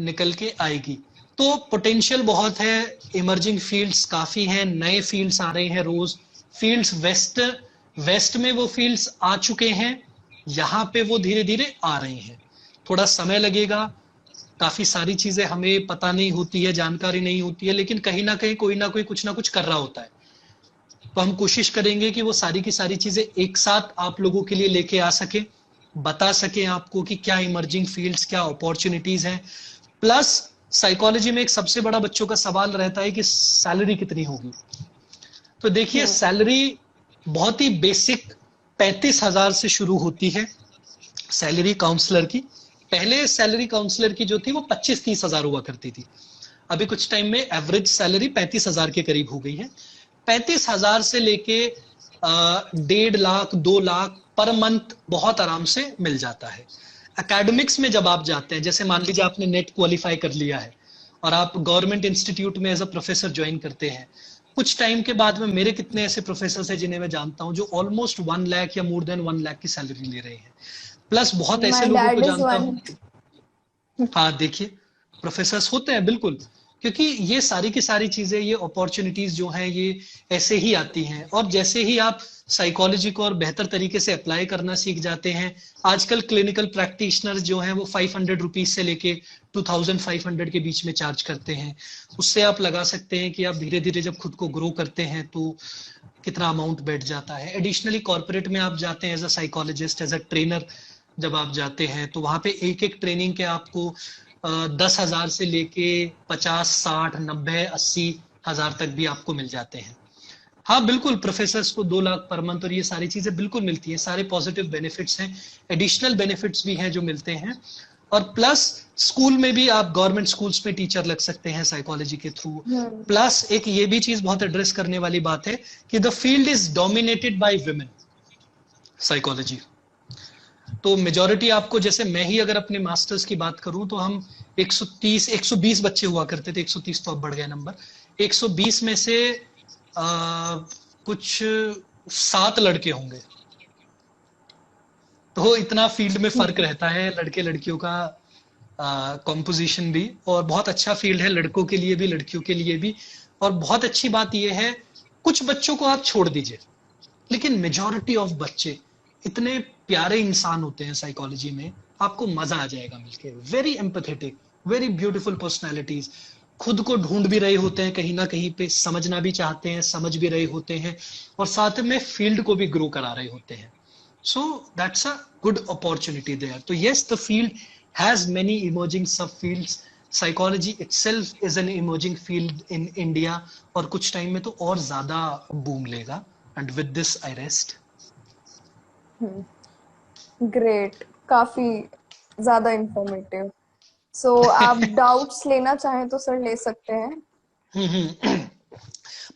निकल के आएगी। तो पोटेंशियल बहुत है, इमर्जिंग फील्ड्स काफी हैं, नए फील्ड्स आ रहे हैं रोज। फील्ड्स वेस्ट में वो फील्ड्स आ चुके हैं, यहाँ पे वो धीरे धीरे आ रहे हैं। थोड़ा समय लगेगा, काफी सारी चीजें हमें पता नहीं होती है, जानकारी नहीं होती है, लेकिन कहीं ना कहीं कोई ना कोई कुछ ना कुछ कर रहा होता है। तो हम कोशिश करेंगे कि वो सारी की सारी चीजें एक साथ आप लोगों के लिए लेके आ सके, बता सके आपको कि क्या इमर्जिंग फील्ड्स, क्या अपॉर्चुनिटीज हैं। प्लस साइकोलॉजी में एक सबसे बड़ा बच्चों का सवाल रहता है कि सैलरी कितनी होगी। तो देखिए सैलरी बहुत ही बेसिक 35,000 से शुरू होती है सैलरी काउंसलर की। पहले सैलरी काउंसलर की जो थी वो 25-30 हजार हुआ करती थी। अभी कुछ टाइम में एवरेज सैलरी 35,000 के करीब हो गई है। 35,000 से लेके 1.5 लाख 2 लाख पर मंथ बहुत आराम से मिल जाता है। एकेडमिक्स में जब आप जाते हैं, जैसे मान लीजिए आपने नेट क्वालिफाई कर लिया है और आप गवर्नमेंट इंस्टीट्यूट में एज अ प्रोफेसर ज्वाइन करते हैं, कुछ टाइम के बाद में मेरे कितने ऐसे प्रोफेसर हैं जिन्हें मैं जानता हूं जो ऑलमोस्ट 1 लाख या मोर देन 1 लाख की सैलरी ले रहे हैं। प्लस बहुत ऐसे My लोगों को dad is जानता one. हूं, हाँ देखिए प्रोफेसर होते हैं बिल्कुल, क्योंकि ये सारी की सारी चीजें, ये अपॉर्चुनिटीज जो हैं ये ऐसे ही आती हैं। और जैसे ही आप साइकोलॉजी को और बेहतर तरीके से अप्लाई करना सीख जाते हैं, आजकल क्लिनिकल प्रैक्टिशनर्स जो हैं वो 500 रुपीज से लेके 2500 के बीच में चार्ज करते हैं। उससे आप लगा सकते हैं कि आप धीरे धीरे जब खुद को ग्रो करते हैं तो कितना अमाउंट बैठ जाता है। एडिशनली कॉर्पोरेट में आप जाते हैं as a psychologist, as a trainer, जब आप जाते हैं तो वहां पे एक एक ट्रेनिंग के आपको 10,000 से लेके 50, 60, 90, 80,000 तक भी आपको मिल जाते हैं। हाँ बिल्कुल, प्रोफेसर्स को 2 लाख पर मंथ और ये सारी चीजें बिल्कुल मिलती हैं, सारे पॉजिटिव बेनिफिट्स हैं। एडिशनल बेनिफिट्स भी हैं जो मिलते हैं। और प्लस स्कूल में भी आप गवर्नमेंट स्कूल्स में टीचर लग सकते हैं साइकोलॉजी के थ्रू। प्लस एक ये भी चीज बहुत एड्रेस करने वाली बात है कि the field is dominated by women psychology. तो मेजोरिटी आपको, जैसे मैं ही अगर अपने मास्टर्स की बात करूं तो हम 130 120 बच्चे हुआ करते थे, 130 तो अब बढ़ गया नंबर। 120 में से कुछ 7 लड़के होंगे। तो इतना फील्ड में फर्क रहता है लड़के लड़कियों का कॉम्पोजिशन भी। और बहुत अच्छा फील्ड है लड़कों के लिए भी लड़कियों के लिए भी। और बहुत अच्छी बात यह है, कुछ बच्चों को आप छोड़ दीजिए, लेकिन मेजॉरिटी ऑफ बच्चे इतने प्यारे इंसान होते हैं साइकोलॉजी में, आपको मजा आ जाएगा मिलके। Very empathetic, very beautiful personalities, खुद को ढूंढ भी रहे होते हैं कहीं ना कहीं पे, समझना भी चाहते हैं, समझ भी रहे होते हैं, और साथ में फील्ड को भी ग्रो करा रहे होते हैं। So that's a good opportunity there. So yes, the field has many emerging subfields. Psychology itself is an emerging field in India, और कुछ टाइम में तो और ज्यादा बूम लेगा। And with this I rest. Great, काफी ज्यादा इंफॉर्मेटिव। सो आप डाउट्स लेना चाहें तो सर ले सकते हैं।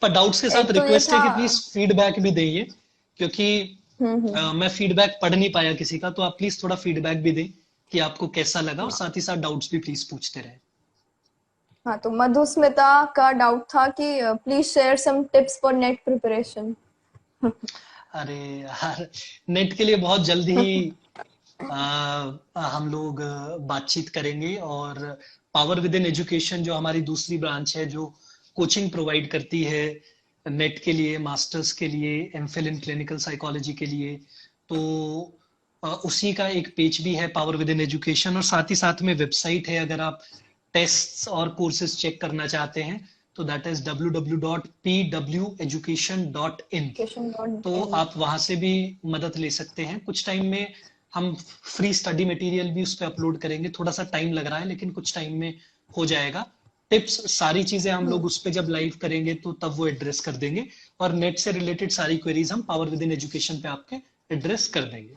पर डाउट्स के साथ एक तो ये रिक्वेस्ट है था। कि प्लीज फीडबैक भी दीजिए, क्योंकि मैं फीडबैक पढ़ नहीं पाया किसी का, तो आप प्लीज थोड़ा फीडबैक भी दें कि आपको कैसा लगा, और साथ ही साथ डाउट्स भी प्लीज पूछते रहे। हाँ, तो मधुस्मिता का डाउट था कि please share some tips for NET preparation. अरे यार, नेट के लिए बहुत जल्द ही हम लोग बातचीत करेंगे। और पावर विद इन एजुकेशन जो हमारी दूसरी ब्रांच है, जो कोचिंग प्रोवाइड करती है नेट के लिए, मास्टर्स के लिए, एमफिल इन क्लिनिकल साइकोलॉजी के लिए, तो उसी का एक पेज भी है पावर विद इन एजुकेशन। और साथ ही साथ में वेबसाइट है, अगर आप टेस्ट्स और कोर्सेज चेक करना चाहते हैं तो दैट इज www.pweducation.in। तो आप वहां से भी मदद ले सकते हैं। कुछ टाइम में हम फ्री स्टडी मटेरियल भी उस पर अपलोड करेंगे, थोड़ा सा टाइम लग रहा है लेकिन कुछ टाइम में हो जाएगा। टिप्स सारी चीजें हम लोग उस पर जब लाइव करेंगे तो तब वो एड्रेस कर देंगे, और नेट से रिलेटेड सारी क्वेरीज हम पावर विद इन एजुकेशन पे आपके एड्रेस कर देंगे।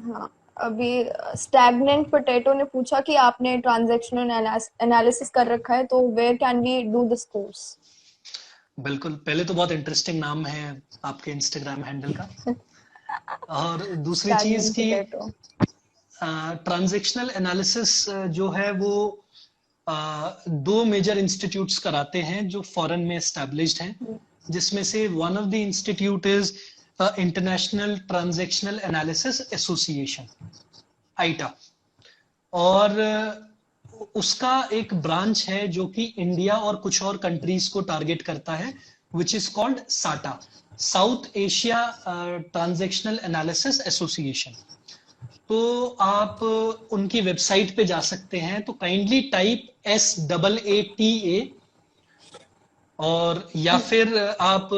हाँ, अभी स्टैग्नेंट पोटैटो ने पूछा कि आपने ट्रांजैक्शनल एनालिसिस कर रखा है, तो where can we do this course? बिल्कुल, पहले तो बहुत इंटरेस्टिंग नाम है आपके इंस्टाग्राम हैंडल का। और दूसरी चीज की ट्रांजैक्शनल एनालिसिस जो है वो 2 मेजर इंस्टीट्यूट्स कराते हैं जो फॉरेन में एस्टैब्लिश्ड हैं, जिसमें से one of the institute is international transactional analysis association, ITAA. और उसका एक ब्रांच है जो कि इंडिया और कुछ और कंट्रीज को टारगेट करता है, विच इज कॉल्ड साटा, south Asia transactional analysis association. तो आप उनकी वेबसाइट पे जा सकते हैं, तो काइंडली टाइप SAATA, और या फिर आप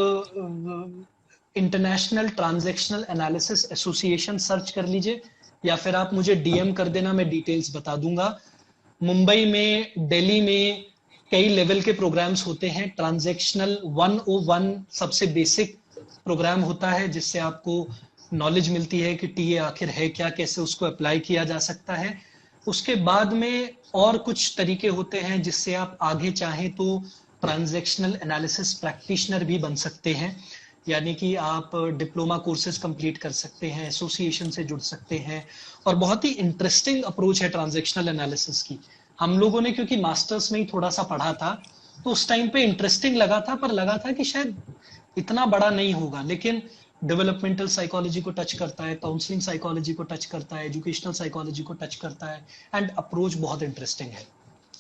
international transactional analysis association search कर लीजिए, या फिर आप मुझे डीएम कर देना, मैं डिटेल्स बता दूंगा। मुंबई में, दिल्ली में कई लेवल के प्रोग्राम्स होते हैं। ट्रांजैक्शनल 101 सबसे बेसिक प्रोग्राम होता है, जिससे आपको नॉलेज मिलती है कि टीए आखिर है क्या, कैसे उसको अप्लाई किया जा सकता है। उसके बाद में और कुछ तरीके होते हैं जिससे आप आगे चाहें तो ट्रांजैक्शनल एनालिसिस प्रैक्टिशनर भी बन सकते हैं, यानी कि आप डिप्लोमा कोर्सेज कंप्लीट कर सकते हैं, एसोसिएशन से जुड़ सकते हैं। और बहुत ही इंटरेस्टिंग अप्रोच है ट्रांजैक्शनल एनालिसिस की। हम लोगों ने क्योंकि मास्टर्स में ही थोड़ा सा पढ़ा था, तो उस टाइम पे इंटरेस्टिंग लगा था, पर लगा था कि शायद इतना बड़ा नहीं होगा, लेकिन डेवलपमेंटल साइकोलॉजी को टच करता है, काउंसलिंग साइकोलॉजी को टच करता है, एजुकेशनल साइकोलॉजी को टच करता है, एंड अप्रोच बहुत इंटरेस्टिंग है।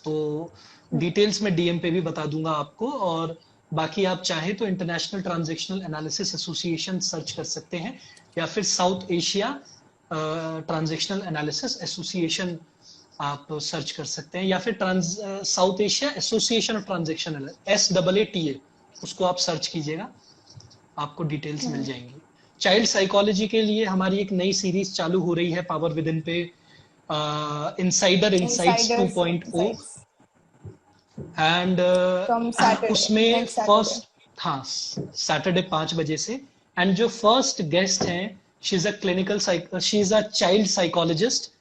तो डिटेल्स में डीएम पे भी बता दूंगा आपको। और बाकी आप चाहे तो international transactional analysis association search कर सकते हैं, या फिर south Asia transactional analysis association आप सर्च कर सकते हैं, या फिर south Asia association of transaction SAATA, उसको आप सर्च कीजिएगा, आपको डिटेल्स मिल जाएंगी। चाइल्ड साइकोलॉजी के लिए हमारी एक नई सीरीज चालू हो रही है पावर विद इन पे, insider insights 2.0, and from Saturday, उसमें नेक्स्ट सैटरडे। फर्स्ट, हाँ, सैटरडे 5 बजे से। एंड जो फर्स्ट गेस्ट हैं, she is a child psychologist,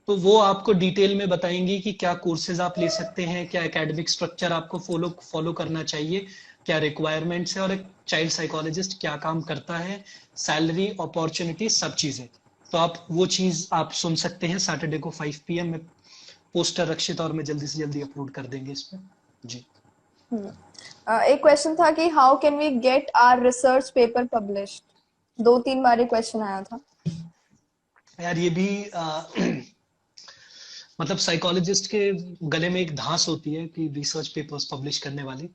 तो वो आपको डिटेल में बताएंगी कि क्या कोर्सेज आप ले सकते हैं, क्या एकेडमिक स्ट्रक्चर आपको फॉलो करना चाहिए, क्या रिक्वायरमेंट्स है, और एक चाइल्ड साइकोलॉजिस्ट क्या काम करता है, सैलरी, अपॉर्चुनिटी, सब चीजें। तो आप वो चीज आप सुन सकते हैं सैटरडे को 5 PM में। पोस्टर रक्षित और मैं जल्दी से जल्दी अपलोड कर देंगे इसमें जी। एक क्वेश्चन था कि how can we get our research paper published. 2-3 बार क्वेश्चन आया था यार, ये भी मतलब साइकोलॉजिस्ट के गले में एक धांस होती है कि रिसर्च पेपर्स पब्लिश करने वाली,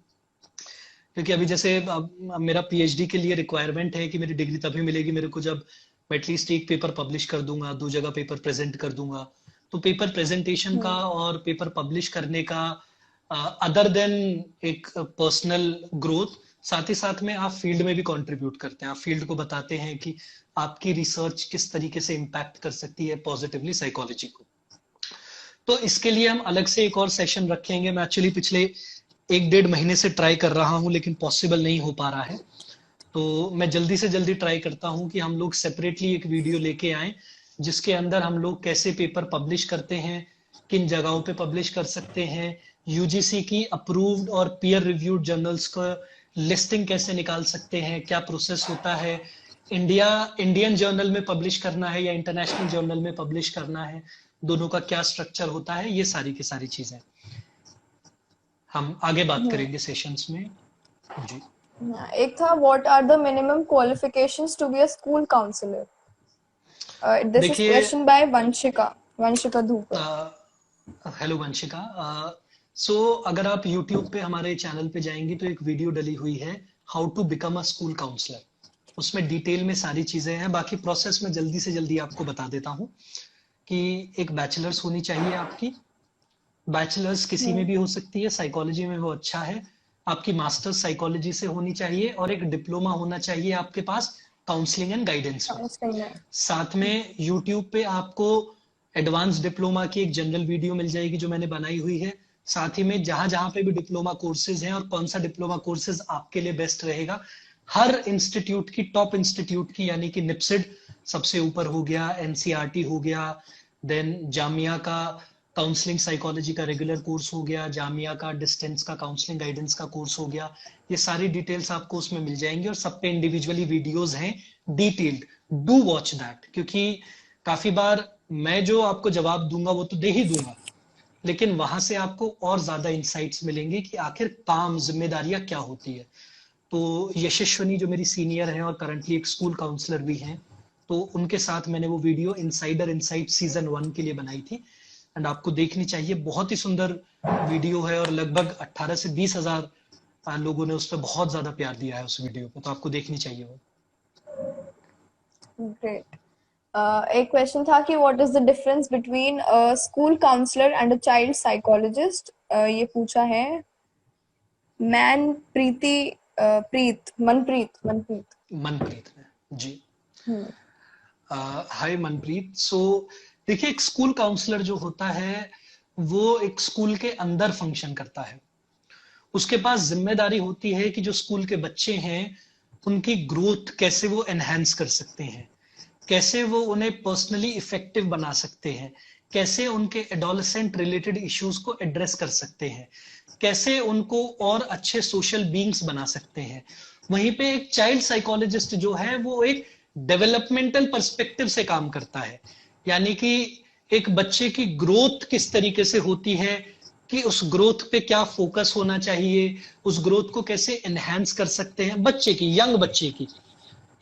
क्योंकि अभी जैसे अब मेरा पीएचडी के लिए रिक्वायरमेंट है कि मेरी डिग्री तभी मिलेगी मेरे को जब मैं एटलीस्ट एक पेपर पब्लिश कर दूंगा, 2 जगह पेपर प्रेजेंट कर दूंगा। तो पेपर प्रेजेंटेशन का और पेपर पब्लिश करने का, अदर देन एक पर्सनल ग्रोथ, साथ ही साथ में आप फील्ड में भी कंट्रीब्यूट करते हैं। आप फील्ड को बताते हैं कि आपकी रिसर्च किस तरीके से इम्पैक्ट कर सकती है पॉजिटिवली साइकोलॉजी को। तो इसके लिए हम अलग से एक और सेशन रखेंगे। मैं एक्चुअली पिछले 1-1.5 महीने से ट्राई कर रहा हूं, लेकिन पॉसिबल नहीं हो पा रहा है। तो मैं जल्दी से जल्दी ट्राई करता हूं कि हम लोग सेपरेटली एक वीडियो लेके आए, जिसके अंदर हम लोग कैसे पेपर पब्लिश करते हैं, किन जगहों पे पब्लिश कर सकते हैं, यूजीसी की अप्रूव्ड और पीयर रिव्यूड जर्नल्स का लिस्टिंग कैसे निकाल सकते हैं, क्या प्रोसेस होता है, इंडियन जर्नल में पब्लिश करना है या इंटरनेशनल जर्नल में पब्लिश करना है, दोनों का क्या स्ट्रक्चर होता है, ये सारी की सारी चीजें हम आगे बात करेंगे सेशंस में जी। एक था what are the minimum qualifications to be a school counsellor. This is question by Vanshika Dhoop. Hello Vanshika. सो अगर आप YouTube पे हमारे चैनल पे जाएंगी तो एक वीडियो डली हुई है, how to become a school counsellor. उसमें डिटेल में सारी चीजें हैं। बाकी प्रोसेस में जल्दी से जल्दी आपको बता देता हूँ कि एक बैचलर्स होनी चाहिए आपकी, बैचलर्स किसी में भी हो सकती है, साइकोलॉजी में वो अच्छा है। आपकी मास्टर्स साइकोलॉजी से होनी चाहिए, और एक डिप्लोमा होना चाहिए आपके पास काउंसलिंग एंड गाइडेंस में। साथ में यूट्यूब पे आपको एडवांस डिप्लोमा की एक जनरल वीडियो मिल जाएगी जो मैंने बनाई हुई है। साथ ही में जहां जहां पे भी डिप्लोमा कोर्सेज हैं और कौन सा डिप्लोमा कोर्सेज आपके लिए बेस्ट रहेगा, हर इंस्टीट्यूट की, टॉप इंस्टीट्यूट की, यानी कि निप्सिड सबसे ऊपर हो गया, एनसीईआरटी हो गया, देन जामिया का काउंसलिंग साइकोलॉजी का रेगुलर कोर्स हो गया, जामिया का डिस्टेंस का काउंसलिंग गाइडेंस का कोर्स हो गया। ये सारी डिटेल्स आपको उसमें मिल जाएंगी, और सब पे इंडिविजुअली वीडियोस हैं डिटेल्ड। डू वॉच दैट, क्योंकि काफी बार मैं जो आपको जवाब दूंगा वो तो दे ही दूंगा, लेकिन वहां से आपको और ज्यादा इंसाइट्स मिलेंगे कि आखिर काम, जिम्मेदारियां क्या होती है। तो यशस्विनी जो मेरी सीनियर है और करंटली एक स्कूल काउंसलर भी हैं, तो उनके साथ मैंने वो वीडियो इनसाइडर इनसाइट सीजन 1 के लिए बनाई थी। एंड आपको देखनी चाहिए, बहुत ही सुंदर वीडियो है और लगभग 18 से 20 हजार लोगों ने उस पर बहुत ज्यादा प्यार दिया है उस वीडियो को, तो आपको देखनी चाहिए वो। ग्रेट। एक क्वेश्चन था कि what is the difference between a school counsellor and a child psychologist. ये पूछा है मैन प्रीति मनप्रीत। मनप्रीत ने जी। हम्म। हाय मनप्रीत। सो देखिए, एक स्कूल काउंसलर जो होता है वो एक स्कूल के अंदर फंक्शन करता है। उसके पास जिम्मेदारी होती है कि जो स्कूल के बच्चे हैं उनकी ग्रोथ कैसे वो एनहेंस कर सकते हैं, कैसे वो उन्हें पर्सनली इफेक्टिव बना सकते हैं, कैसे उनके एडोलेसेंट रिलेटेड इश्यूज को एड्रेस कर सकते हैं, कैसे उनको और अच्छे सोशल बीइंग्स बना सकते हैं। वहीं पे एक चाइल्ड साइकोलॉजिस्ट जो है वो एक डेवलपमेंटल पर्सपेक्टिव से काम करता है, यानी कि एक बच्चे की ग्रोथ किस तरीके से होती है, कि उस ग्रोथ पे क्या फोकस होना चाहिए, उस ग्रोथ को कैसे एनहांस कर सकते हैं बच्चे की, यंग बच्चे की।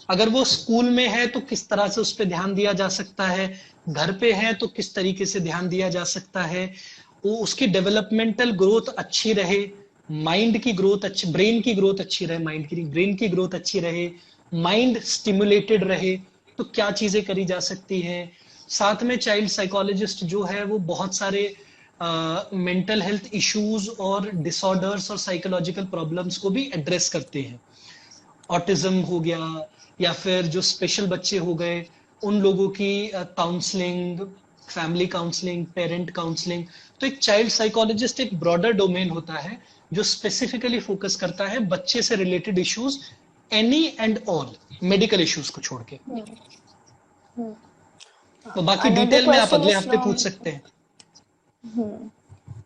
अगर वो स्कूल में है तो किस तरह से उस पर ध्यान दिया जा सकता है, घर पे है तो किस तरीके से ध्यान दिया जा सकता है, वो उसकी डेवलपमेंटल ग्रोथ अच्छी रहे, माइंड की ग्रोथ अच्छी, ब्रेन की ग्रोथ अच्छी रहे, माइंड की ब्रेन की ग्रोथ अच्छी रहे, माइंड स्टिमुलेटेड रहे, तो क्या चीजें करी जा सकती हैं। साथ में चाइल्ड साइकोलॉजिस्ट जो है वो बहुत सारे मेंटल हेल्थ इश्यूज और डिसऑर्डर्स और साइकोलॉजिकल प्रॉब्लम्स को भी एड्रेस करते हैं। ऑटिज्म हो गया या फिर जो स्पेशल बच्चे हो गए, उन लोगों की counselling, family counselling, parent counselling. तो एक चाइल्ड साइकोलॉजिस्ट एक ब्रॉडर डोमेन होता है जो स्पेसिफिकली फोकस करता है बच्चे से related issues, any and all medical issues को छोड़ के। तो बाकी Another डिटेल में आप question अगले is हफ्ते from पूछ सकते हैं।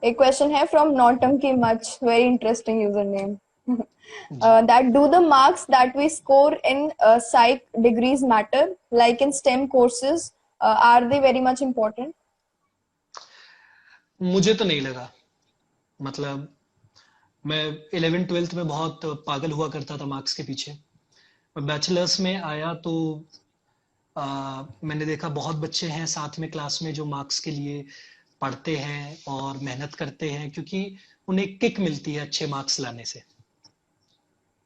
एक क्वेश्चन है फ्रॉम नौटंकी much, very interesting user name. जी। That do the marks that we score in psych degrees matter, like in STEM courses? Are they very much important? मुझे तो नहीं लगा, मतलब मैं 11th 12th में बहुत पागल हुआ करता था मार्क्स के पीछे। मैं बैचलर्स में आया तो मैंने देखा बहुत बच्चे हैं साथ में क्लास में जो मार्क्स के लिए पढ़ते हैं और मेहनत करते हैं, क्योंकि उन्हें किक मिलती है अच्छे मार्क्स लाने से।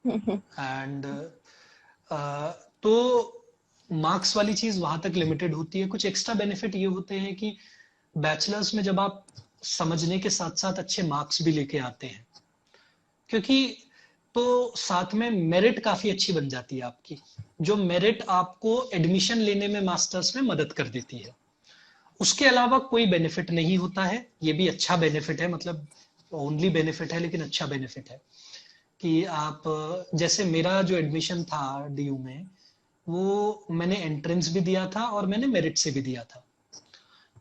एंड तो मार्क्स वाली चीज वहां तक लिमिटेड होती है। कुछ एक्स्ट्रा बेनिफिट ये होते हैं कि बैचलर्स में जब आप समझने के साथ साथ अच्छे मार्क्स भी लेके आते हैं, क्योंकि तो साथ में मेरिट काफी अच्छी बन जाती है आपकी, जो मेरिट आपको एडमिशन लेने में मास्टर्स में मदद कर देती है। उसके अलावा कोई बेनिफिट नहीं होता है, ये भी अच्छा बेनिफिट है, मतलब ओनली बेनिफिट है लेकिन अच्छा बेनिफिट है कि आप, जैसे मेरा जो एडमिशन था डीयू में, वो मैंने एंट्रेंस भी दिया था और मैंने मेरिट से भी दिया था।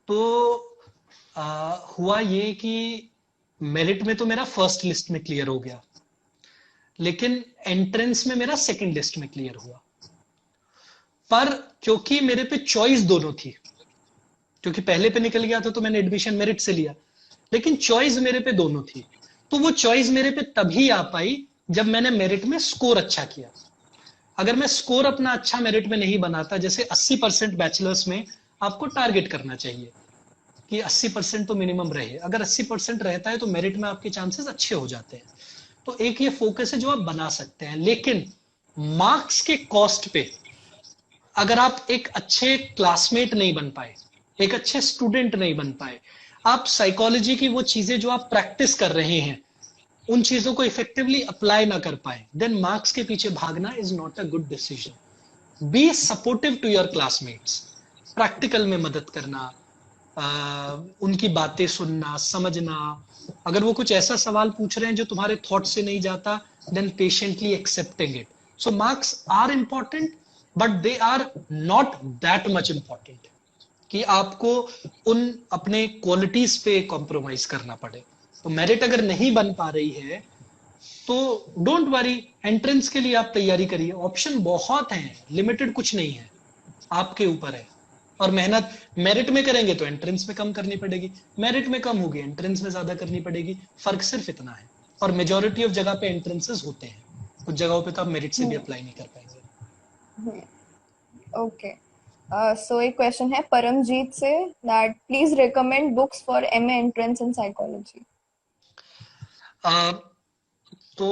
तो हुआ ये कि मेरिट में तो मेरा फर्स्ट लिस्ट में क्लियर हो गया, लेकिन एंट्रेंस में मेरा सेकंड लिस्ट में क्लियर हुआ। पर क्योंकि मेरे पे चॉइस दोनों थी, क्योंकि पहले पे निकल गया था तो मैंने एडमिशन मेरिट से लिया, लेकिन चॉइस मेरे पे दोनों थी। तो वो चॉइस मेरे पे तभी आ पाई जब मैंने मेरिट में स्कोर अच्छा किया। अगर मैं स्कोर अपना अच्छा मेरिट में नहीं बनाता, जैसे 80% बैचलर्स में आपको टारगेट करना चाहिए कि 80% तो मिनिमम रहे, अगर 80% रहता है तो मेरिट में आपके चांसेस अच्छे हो जाते हैं। तो एक ये फोकस है जो आप बना सकते हैं, लेकिन मार्क्स के कॉस्ट पे अगर आप एक अच्छे क्लासमेट नहीं बन पाए, एक अच्छे स्टूडेंट नहीं बन पाए, आप साइकोलॉजी की वो चीजें जो आप प्रैक्टिस कर रहे हैं उन चीजों को इफेक्टिवली अप्लाई ना कर पाए, देन मार्क्स के पीछे भागना is not a good decision. Be supportive to your classmates, practical में मदद करना, उनकी बातें सुनना, समझना। अगर वो कुछ ऐसा सवाल पूछ रहे हैं जो तुम्हारे थॉट से नहीं जाता, then patiently accepting it. So marks are important, but they are not that much important कि आपको उन अपने क्वालिटीज पे कॉम्प्रोमाइज करना पड़े। तो मेरिट अगर नहीं बन पा रही है तो डोंट वरी, एंट्रेंस के लिए आप तैयारी करिए, ऑप्शन बहुत हैं, लिमिटेड कुछ नहीं है, आपके ऊपर है। और मेहनत मेरिट में करेंगे तो एंट्रेंस में कम करनी पड़ेगी, मेरिट में कम होगी एंट्रेंस में ज्यादा करनी पड़ेगी, फर्क सिर्फ इतना है। और मेजोरिटी ऑफ जगह पे एंट्रेंसेस होते हैं, कुछ जगहों पे तो आप मेरिट से भी अप्लाई नहीं कर पाएंगे। ओके। सो एक क्वेश्चन है परमजीत से, that please recommend books for MA entrance in psychology. तो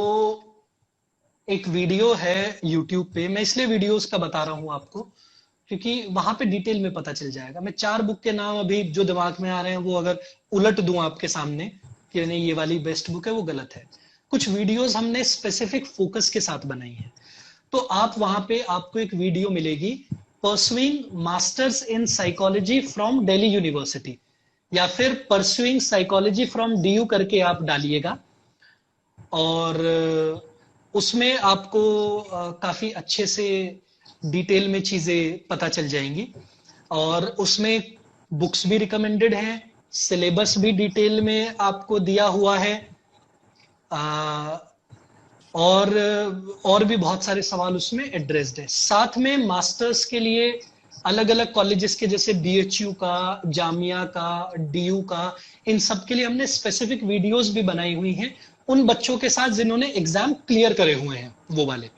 एक वीडियो है यूट्यूब पे, मैं इसलिए वीडियोस का बता रहा हूं आपको क्योंकि वहां पे डिटेल में पता चल जाएगा। मैं 4 बुक के नाम अभी जो दिमाग में आ रहे हैं वो अगर उलट दूं आपके सामने कि नहीं ये वाली बेस्ट बुक है, वो गलत है। कुछ वीडियोस हमने स्पेसिफिक फोकस के साथ बनाई है। तो आप वहां पे आपको एक वीडियो मिलेगी, pursuing masters in psychology from Delhi university, या फिर परसुइंग साइकोलॉजी फ्रॉम डीयू करके आप डालिएगा, और उसमें आपको काफी अच्छे से डिटेल में चीजें पता चल जाएंगी। और उसमें बुक्स भी रिकमेंडेड हैं, सिलेबस भी डिटेल में आपको दिया हुआ है, और भी बहुत सारे सवाल उसमें एड्रेस्ड है। साथ में मास्टर्स के लिए अलग अलग कॉलेजेस के, जैसे बीएचयू का, जामिया का, डीयू का, इन सब के लिए हमने स्पेसिफिक वीडियोस भी बनाई हुई हैं उन बच्चों के साथ जिन्होंने एग्जाम क्लियर करे हुए हैं वो वाले।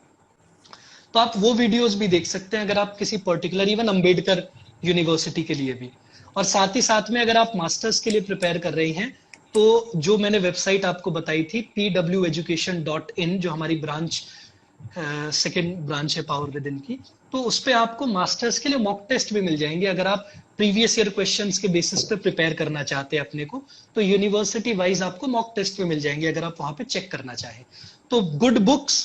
तो आप वो वीडियोस भी देख सकते हैं अगर आप किसी पर्टिकुलर, इवन अंबेडकर यूनिवर्सिटी के लिए भी। और साथ ही साथ में अगर आप मास्टर्स के लिए प्रिपेयर कर रही हैं तो जो मैंने वेबसाइट आपको बताई थी pweducation.in, जो हमारी ब्रांच सेकेंड ब्रांच है पावर विद इन की, तो उस पे आपको मास्टर्स के लिए मॉक टेस्ट भी मिल जाएंगे। अगर आप प्रीवियस ईयर क्वेश्चंस के बेसिस पे प्रिपेयर करना चाहते हैं अपने को, तो यूनिवर्सिटी वाइज आपको मॉक टेस्ट भी मिल जाएंगे अगर आप वहां पे चेक करना चाहें। तो गुड बुक्स,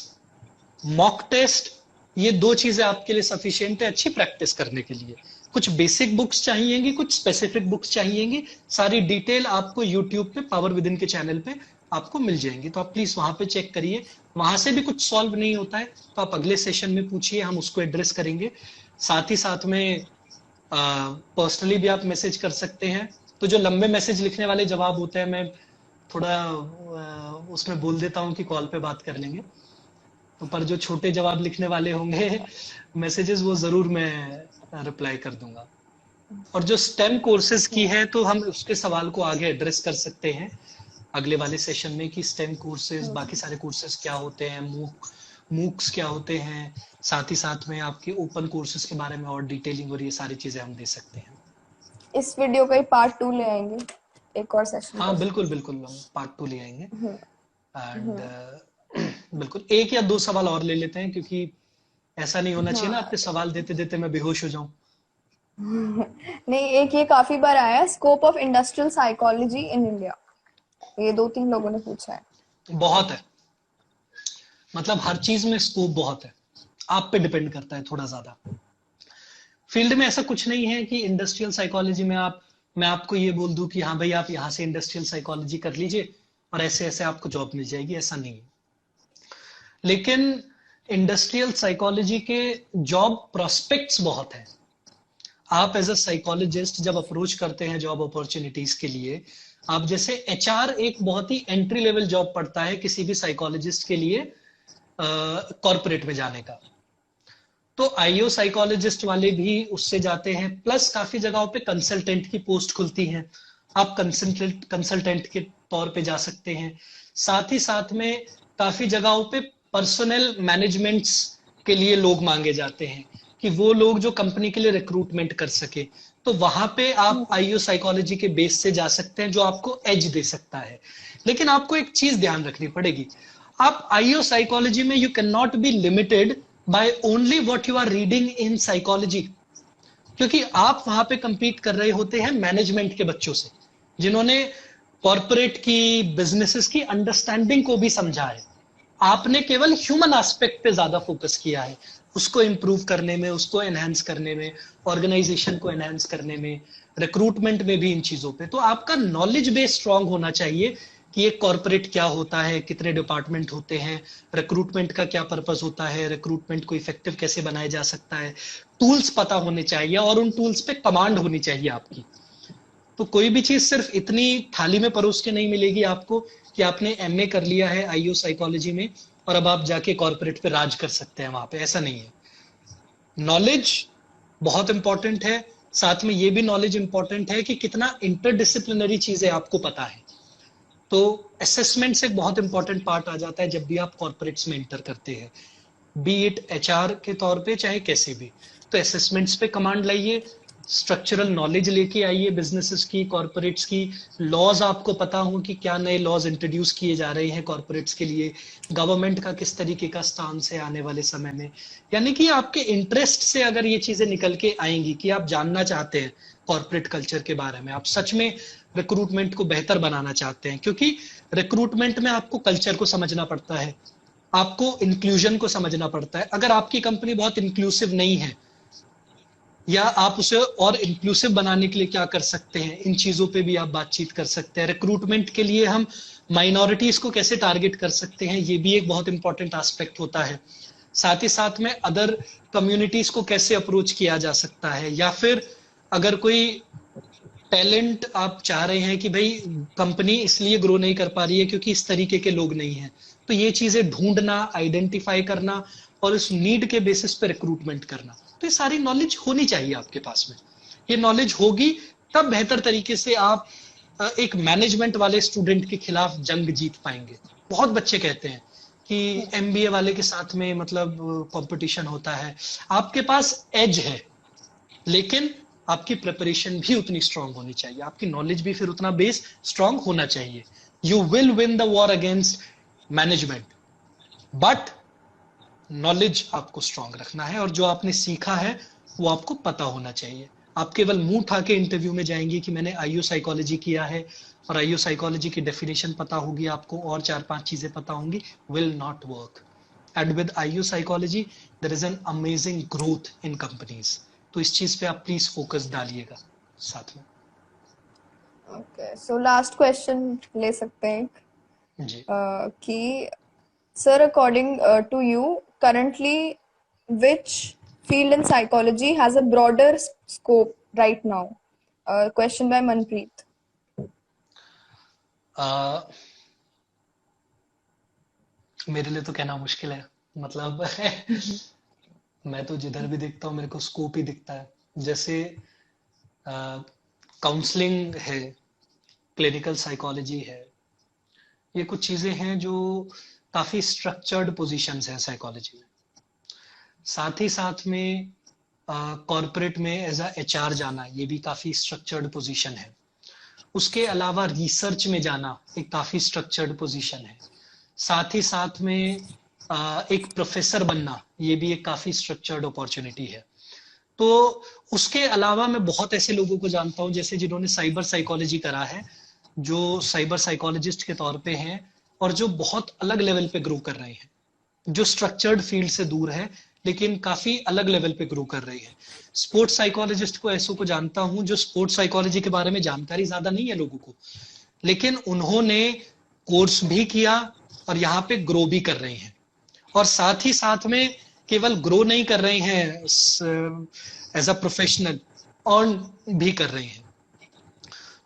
मॉक टेस्ट, ये 2 चीजें आपके लिए सफिशिएंट है अच्छी प्रैक्टिस करने के लिए। कुछ बेसिक बुक्स चाहिएंगी, कुछ स्पेसिफिक बुक्स चाहिएंगी, सारी डिटेल आपको यूट्यूब पे पावर विद इन के चैनल पे आपको मिल जाएंगी। तो आप प्लीज वहां पे चेक करिए। वहां से भी कुछ सॉल्व नहीं होता है तो आप अगले सेशन में पूछिए, हम उसको एड्रेस करेंगे। साथ ही साथ में पर्सनली भी आप मैसेज कर सकते हैं। तो जो लंबे मैसेज लिखने वाले जवाब होते हैं, मैं थोड़ा उसमें बोल देता हूँ कि कॉल पे बात कर लेंगे। तो पर जो छोटे जवाब लिखने वाले होंगे मैसेजेस, वो जरूर मैं रिप्लाई कर दूंगा। और जो स्टेम कोर्सेज की है तो हम उसके सवाल को आगे एड्रेस कर सकते हैं अगले वाले सेशन में कि स्टेम कोर्सेज, बाकी सारे कोर्सेज क्या होते हैं, मूक्स क्या होते हैं। साथ ही साथ में आपके ओपन कोर्सेज के बारे में और डिटेलिंग और ये सारी चीजें हम दे सकते हैं। इस वीडियो का ही पार्ट 2 ले आएंगे, एक और सेशन। हाँ बिल्कुल बिल्कुल, हम पार्ट 2 ले आएंगे। एंड बिल्कुल 1 या 2 सवाल और ले लेते हैं, क्योंकि ऐसा नहीं होना चाहिए ना आपके सवाल देते देते मैं बेहोश हो जाऊं। नहीं, एक ये काफी बार आया है, scope of industrial psychology in India, ये 2-3 लोगों ने पूछा है। बहुत है, मतलब हर चीज में स्कोप बहुत है, आप पे डिपेंड करता है थोड़ा ज्यादा। फील्ड में ऐसा कुछ नहीं है कि इंडस्ट्रियल साइकोलॉजी में मैं आपको ये बोल दूं कि हाँ भाई आप यहाँ से इंडस्ट्रियल साइकोलॉजी कर लीजिए और ऐसे ऐसे आपको जॉब मिल जाएगी, ऐसा नहीं है। लेकिन इंडस्ट्रियल साइकोलॉजी के जॉब प्रोस्पेक्ट्स बहुत हैं। आप एज अ साइकोलॉजिस्ट जब अप्रोच करते हैं जॉब अपॉर्चुनिटीज के लिए, आप जैसे एचआर एक बहुत ही एंट्री लेवल जॉब पड़ता है किसी भी साइकोलॉजिस्ट के लिए कॉर्पोरेट में जाने का। तो आईओ साइकोलॉजिस्ट वाले भी उससे जाते हैं, प्लस काफी जगहों पे कंसल्टेंट की पोस्ट खुलती हैं, आप कंसल्टेंट के तौर पे जा सकते हैं। साथ ही साथ में काफी जगहों पे पर्सनल मैनेजमेंट्स के लिए लोग मांगे जाते हैं कि वो लोग जो कंपनी के लिए रिक्रूटमेंट कर सके, तो वहां पे आप आईओ साइकोलॉजी के बेस से जा सकते हैं, जो आपको एज दे सकता है। लेकिन आपको एक चीज ध्यान रखनी पड़ेगी, आप आईओ साइकोलॉजी में you can not be limited by only what you are reading in psychology, क्योंकि आप वहां पे कंपीट कर रहे होते हैं मैनेजमेंट के बच्चों से, जिन्होंने कॉर्पोरेट की, बिजनेसेस की अंडरस्टैंडिंग को भी समझा है। आपने केवल ह्यूमन एस्पेक्ट पे ज्यादा फोकस किया है, उसको इंप्रूव करने में, उसको एनहांस करने में, ऑर्गेनाइजेशन को एनहांस करने में, रिक्रूटमेंट में भी, इन चीजों पे। तो आपका नॉलेज बेस स्ट्रांग होना चाहिए कि एक कॉर्पोरेट क्या होता है, कितने डिपार्टमेंट होते हैं, रिक्रूटमेंट का क्या पर्पस होता है, रिक्रूटमेंट को इफेक्टिव कैसे बनाया जा सकता है, टूल्स पता होने चाहिए और उन टूल्स पे कमांड होनी चाहिए आपकी। तो कोई भी चीज सिर्फ इतनी थाली में परोस के नहीं मिलेगी आपको कि आपने एमए कर लिया है आईओ साइकोलॉजी में और अब आप जाके कॉर्पोरेट पे राज कर सकते हैं वहां पे, ऐसा नहीं है। नॉलेज बहुत इंपॉर्टेंट है, साथ में ये भी नॉलेज इंपॉर्टेंट है कि कितना इंटरडिसिप्लिनरी चीजें आपको पता है। तो असेसमेंट से एक बहुत इंपॉर्टेंट पार्ट आ जाता है जब भी आप कॉर्पोरेट्स में इंटर करते हैं। बी इट एचआर के तौर पे चाहे कैसे भी। तो असेसमेंट्स पे कमांड लाइए, स्ट्रक्चरल नॉलेज लेके आइए बिजनेसेस की, कॉर्पोरेट्स की, लॉज आपको पता हो कि क्या नए लॉज इंट्रोड्यूस किए जा रहे हैं कॉर्पोरेट्स के लिए, गवर्नमेंट का किस तरीके का स्टांस है आने वाले समय में। यानी कि आपके इंटरेस्ट से अगर ये चीजें निकल के आएंगी कि आप जानना चाहते हैं कॉर्पोरेट कल्चर के बारे में, आप सच में रिक्रूटमेंट को बेहतर बनाना चाहते हैं, क्योंकि रिक्रूटमेंट में आपको कल्चर को समझना पड़ता है, आपको इंक्लूजन को समझना पड़ता है। अगर आपकी कंपनी बहुत इंक्लूसिव नहीं है, या आप उसे और इंक्लूसिव बनाने के लिए क्या कर सकते हैं, इन चीजों पे भी आप बातचीत कर सकते हैं। रिक्रूटमेंट के लिए हम माइनॉरिटीज को कैसे टारगेट कर सकते हैं, ये भी एक बहुत इंपॉर्टेंट एस्पेक्ट होता है। साथ ही साथ में अदर कम्युनिटीज को कैसे अप्रोच किया जा सकता है, या फिर अगर कोई टैलेंट आप चाह रहे हैं कि भाई कंपनी इसलिए ग्रो नहीं कर पा रही है क्योंकि इस तरीके के लोग नहीं हैं, तो ये चीजें ढूंढना, आइडेंटिफाई करना और उस नीड के बेसिस पे रिक्रूटमेंट करना, तो ये सारी नॉलेज होनी चाहिए आपके पास में। ये नॉलेज होगी तब बेहतर तरीके से आप एक मैनेजमेंट वाले स्टूडेंट के खिलाफ जंग जीत पाएंगे। बहुत बच्चे कहते हैं कि एमबीए वाले के साथ में मतलब कंपटीशन होता है। आपके पास एज है, लेकिन आपकी प्रिपरेशन भी उतनी स्ट्रांग होनी चाहिए, आपकी नॉलेज भी फिर उतना बेस स्ट्रांग होना चाहिए। You will win the war against management, but knowledge आपको स्ट्रांग रखना है, और जो आपने सीखा है वो आपको पता होना चाहिए। आप केवल मुंह उठा के इंटरव्यू में जाएंगे कि मैंने आईयू साइकोलॉजी किया है और आईयू साइकोलॉजी की डेफिनेशन पता होगी आपको और 4-5 चीजें पता होंगी, will not work. And with IO psychology there is an amazing growth in companies. तो इस चीज पे आप प्लीज फोकस डालिएगा साथ में। ओके, सो लास्ट क्वेश्चन ले सकते हैं जी। कि sir, according to you, currently which field in psychology has a broader scope right now? Question by Manpreet. मेरे लिए तो कहना मुश्किल है, मतलब मैं तो जिधर भी देखता हूँ मेरे को स्कोप ही दिखता है। जैसे काउंसलिंग है, क्लिनिकल साइकोलॉजी है, ये कुछ चीजें हैं जो काफी स्ट्रक्चर्ड पोजीशंस हैं साइकोलॉजी में। साथ ही साथ में कॉर्पोरेट में एज अ एचआर जाना, ये भी काफी स्ट्रक्चर्ड पोजीशन है। उसके अलावा रिसर्च में जाना एक काफी स्ट्रक्चर्ड पोजीशन है। साथ ही साथ में एक प्रोफेसर बनना, ये भी एक काफी स्ट्रक्चर्ड अपॉर्चुनिटी है। तो उसके अलावा मैं बहुत ऐसे लोगों को जानता हूं जैसे जिन्होंने साइबर साइकोलॉजी करा है, जो साइबर साइकोलॉजिस्ट के तौर पे हैं और जो बहुत अलग लेवल पे ग्रो कर रहे हैं, जो स्ट्रक्चर्ड फील्ड से दूर है लेकिन काफी अलग लेवल पे ग्रो कर रही है। स्पोर्ट्स साइकोलॉजिस्ट को ऐसों को जानता हूं जो स्पोर्ट्स साइकोलॉजी के बारे में जानकारी ज्यादा नहीं है लोगों को, लेकिन उन्होंने कोर्स भी किया और यहाँ पे ग्रो भी कर रहे हैं, और साथ ही साथ में केवल ग्रो नहीं कर रहे हैं एज अ प्रोफेशनल, अर्न भी कर रहे हैं।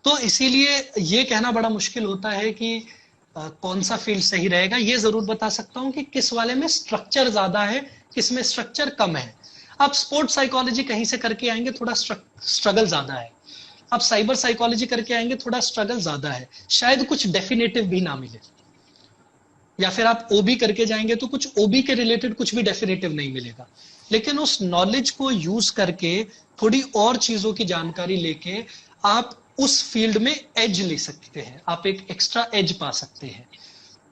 तो इसीलिए ये कहना बड़ा मुश्किल होता है कि कौन सा फील्ड सही रहेगा। ये जरूर बता सकता हूं कि किस वाले में स्ट्रक्चर ज्यादा है, किस में स्ट्रक्चर कम है। आप स्पोर्ट्स साइकोलॉजी कहीं से करके आएंगे, थोड़ा स्ट्रगल ज्यादा है। आप साइबर साइकोलॉजी करके आएंगे, थोड़ा स्ट्रगल ज्यादा है, शायद कुछ डेफिनेटिव भी ना मिले, या फिर आप ओबी करके जाएंगे तो कुछ ओबी के रिलेटेड कुछ भी डेफिनेटिव नहीं मिलेगा। लेकिन उस नॉलेज को यूज करके, थोड़ी और चीजों की जानकारी लेके आप उस फील्ड में एज ले सकते हैं, आप एक एक्स्ट्रा एज पा सकते हैं।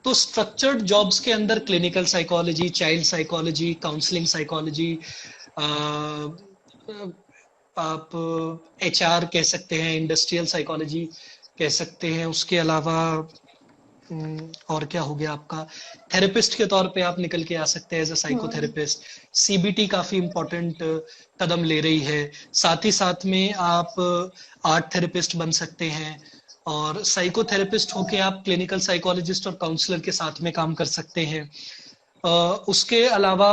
तो स्ट्रक्चर्ड जॉब्स के अंदर clinical psychology, child psychology, counselling psychology, आप एचआर कह सकते हैं, इंडस्ट्रियल साइकोलॉजी कह सकते हैं। उसके अलावा और क्या हो गया आपका, थेरेपिस्ट के तौर पे आप निकल के आ सकते हैं एज अ साइकोथेरेपिस्ट। सीबीटी काफी इंपॉर्टेंट कदम ले रही है। साथ ही साथ में आप आर्ट थेरेपिस्ट बन सकते हैं, और साइकोथेरेपिस्ट होके आप क्लिनिकल साइकोलॉजिस्ट और काउंसलर के साथ में काम कर सकते हैं। उसके अलावा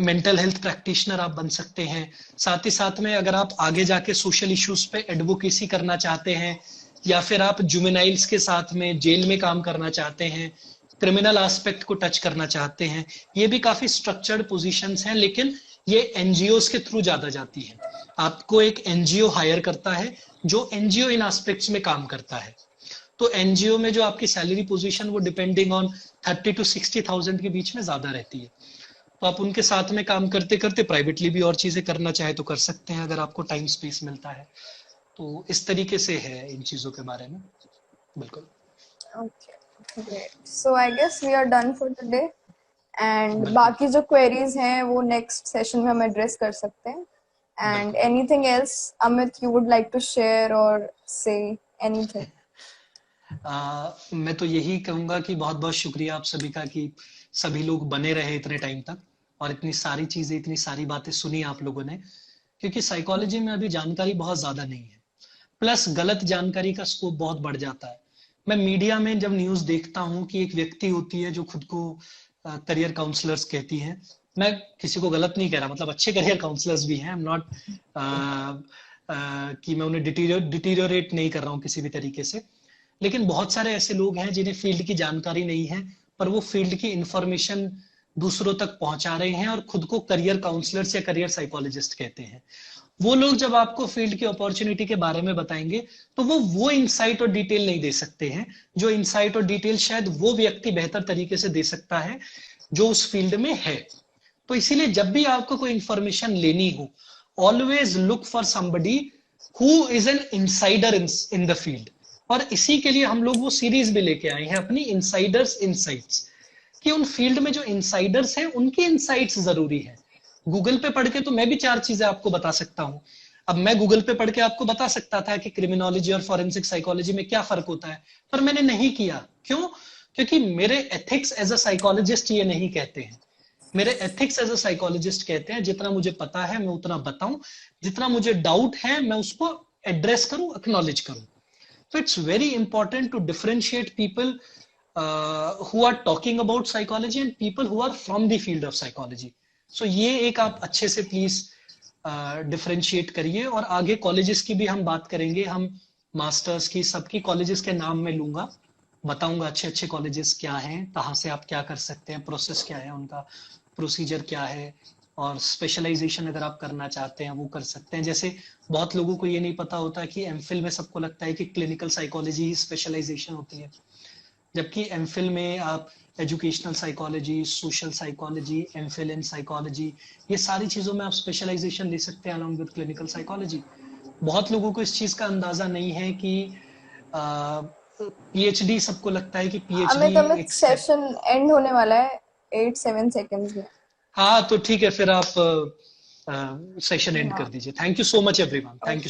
मेंटल हेल्थ प्रैक्टिशनर आप बन सकते हैं। साथ ही साथ में अगर आप आगे जाके सोशल इश्यूज पे एडवोकेसी करना चाहते हैं, या फिर आप जुवेनाइल्स के साथ में जेल में काम करना चाहते हैं, क्रिमिनल एस्पेक्ट को टच करना चाहते हैं, ये भी काफी स्ट्रक्चर्ड पोजीशंस हैं, लेकिन ये एनजीओस के थ्रू ज्यादा जाती है। आपको एक एनजीओ हायर करता है जो एनजीओ इन एस्पेक्ट्स में काम करता है। तो एनजीओ में जो आपकी सैलरी पोजीशन वो डिपेंडिंग ऑन 30 to 60,000 के बीच में ज्यादा रहती है। तो आप उनके साथ में काम करते करते प्राइवेटली भी और चीजें करना चाहे तो कर सकते हैं, अगर आपको टाइम स्पेस मिलता है। तो इस तरीके से है इन चीजों के बारे में। बिल्कुल। Okay great, so I guess we are done for today and बिल्कुल। बाकी जो क्वेरीज हैं वो नेक्स्ट सेशन में हम एड्रेस कर सकते हैं। एंड बिल्कुल। Anything else Amit you would like to share और से एनीथिंग? मैं तो यही कहूंगा कि बहुत बहुत शुक्रिया आप सभी का कि सभी लोग बने रहे इतने टाइम तक और इतनी सारी चीजें, इतनी सारी बातें सुनी आप लोगों ने, क्योंकि साइकोलॉजी में अभी जानकारी बहुत ज्यादा नहीं है, प्लस गलत जानकारी का स्कोप बहुत बढ़ जाता है। मैं मीडिया में जब न्यूज देखता हूं कि एक व्यक्ति होती है जो खुद को करियर काउंसलर्स कहती है, मैं किसी को गलत नहीं कह रहा, मतलब अच्छे करियर काउंसलर्स भी हैं, आई एम नॉट कि मैं उन्हें डिटीरियोरेट नहीं कर रहा हूं किसी भी तरीके से, लेकिन बहुत सारे ऐसे लोग हैं जिन्हें फील्ड की जानकारी नहीं है, पर वो फील्ड की इंफॉर्मेशन दूसरों तक पहुंचा रहे हैं और खुद को करियर काउंसलर्स या करियर साइकोलॉजिस्ट कहते हैं। वो लोग जब आपको फील्ड की अपॉर्चुनिटी के बारे में बताएंगे तो वो इनसाइट और डिटेल नहीं दे सकते हैं, जो इनसाइट और डिटेल शायद वो व्यक्ति बेहतर तरीके से दे सकता है जो उस फील्ड में है। तो इसीलिए जब भी आपको कोई इंफॉर्मेशन लेनी हो, always look for somebody who is an insider in the field. और इसी के लिए हम लोग वो सीरीज भी लेके आए हैं अपनी, इनसाइडर्स इनसाइट्स, कि उन फील्ड में जो इनसाइडर्स हैं उनके इनसाइट्स जरूरी है। गूगल पे पढ़ के तो मैं भी 4 चीजें आपको बता सकता हूं। अब मैं गूगल पे पढ़ के आपको बता सकता था कि क्रिमिनोलॉजी और फॉरेंसिक साइकोलॉजी में क्या फर्क होता है, पर मैंने नहीं किया। क्यों? क्योंकि मेरे एथिक्स एज अ साइकोलॉजिस्ट ये नहीं कहते हैं। मेरे एथिक्स एज अ साइकोलॉजिस्ट कहते हैं जितना मुझे पता है मैं उतना बताऊं, जितना मुझे डाउट है मैं उसको एड्रेस करूं, एक्नॉलेज करूं। So it's very important to differentiate people who are talking about psychology and people who are from the field of psychology. So ये एक आप अच्छे से प्लीज डिफरेंशिएट करिए। और आगे कॉलेजेस की भी हम बात करेंगे, हम मास्टर्स की सबकी कॉलेजेस के नाम में लूंगा, बताऊंगा अच्छे अच्छे कॉलेजेस क्या हैं, कहाँ से आप क्या कर सकते हैं, प्रोसेस क्या है उनका, प्रोसीजर क्या है, और स्पेशलाइजेशन अगर आप करना चाहते हैं वो कर सकते हैं। जैसे बहुत लोगों को ये नहीं पता होता कि एमफिल में सबको लगता है कि क्लिनिकल साइकोलॉजी ही स्पेशलाइजेशन होती है, जबकि एमफिल में आप educational psychology, social psychology, MPhil in psychology, ये सारी चीजों में आप स्पेशलाइजेशन ले सकते हैं अलॉन्ग विद क्लिनिकल साइकोलॉजी। बहुत लोगों को इस चीज का अंदाजा नहीं है कि पीएचडी, सबको लगता है कि पीएचडी अमित एक स्टेप। सेशन एंड होने वाला है 8-7 सेकंड्स में। हाँ तो ठीक है, फिर आप सेशन एंड कर हाँ दीजिए। Thank you so much everyone, thank you.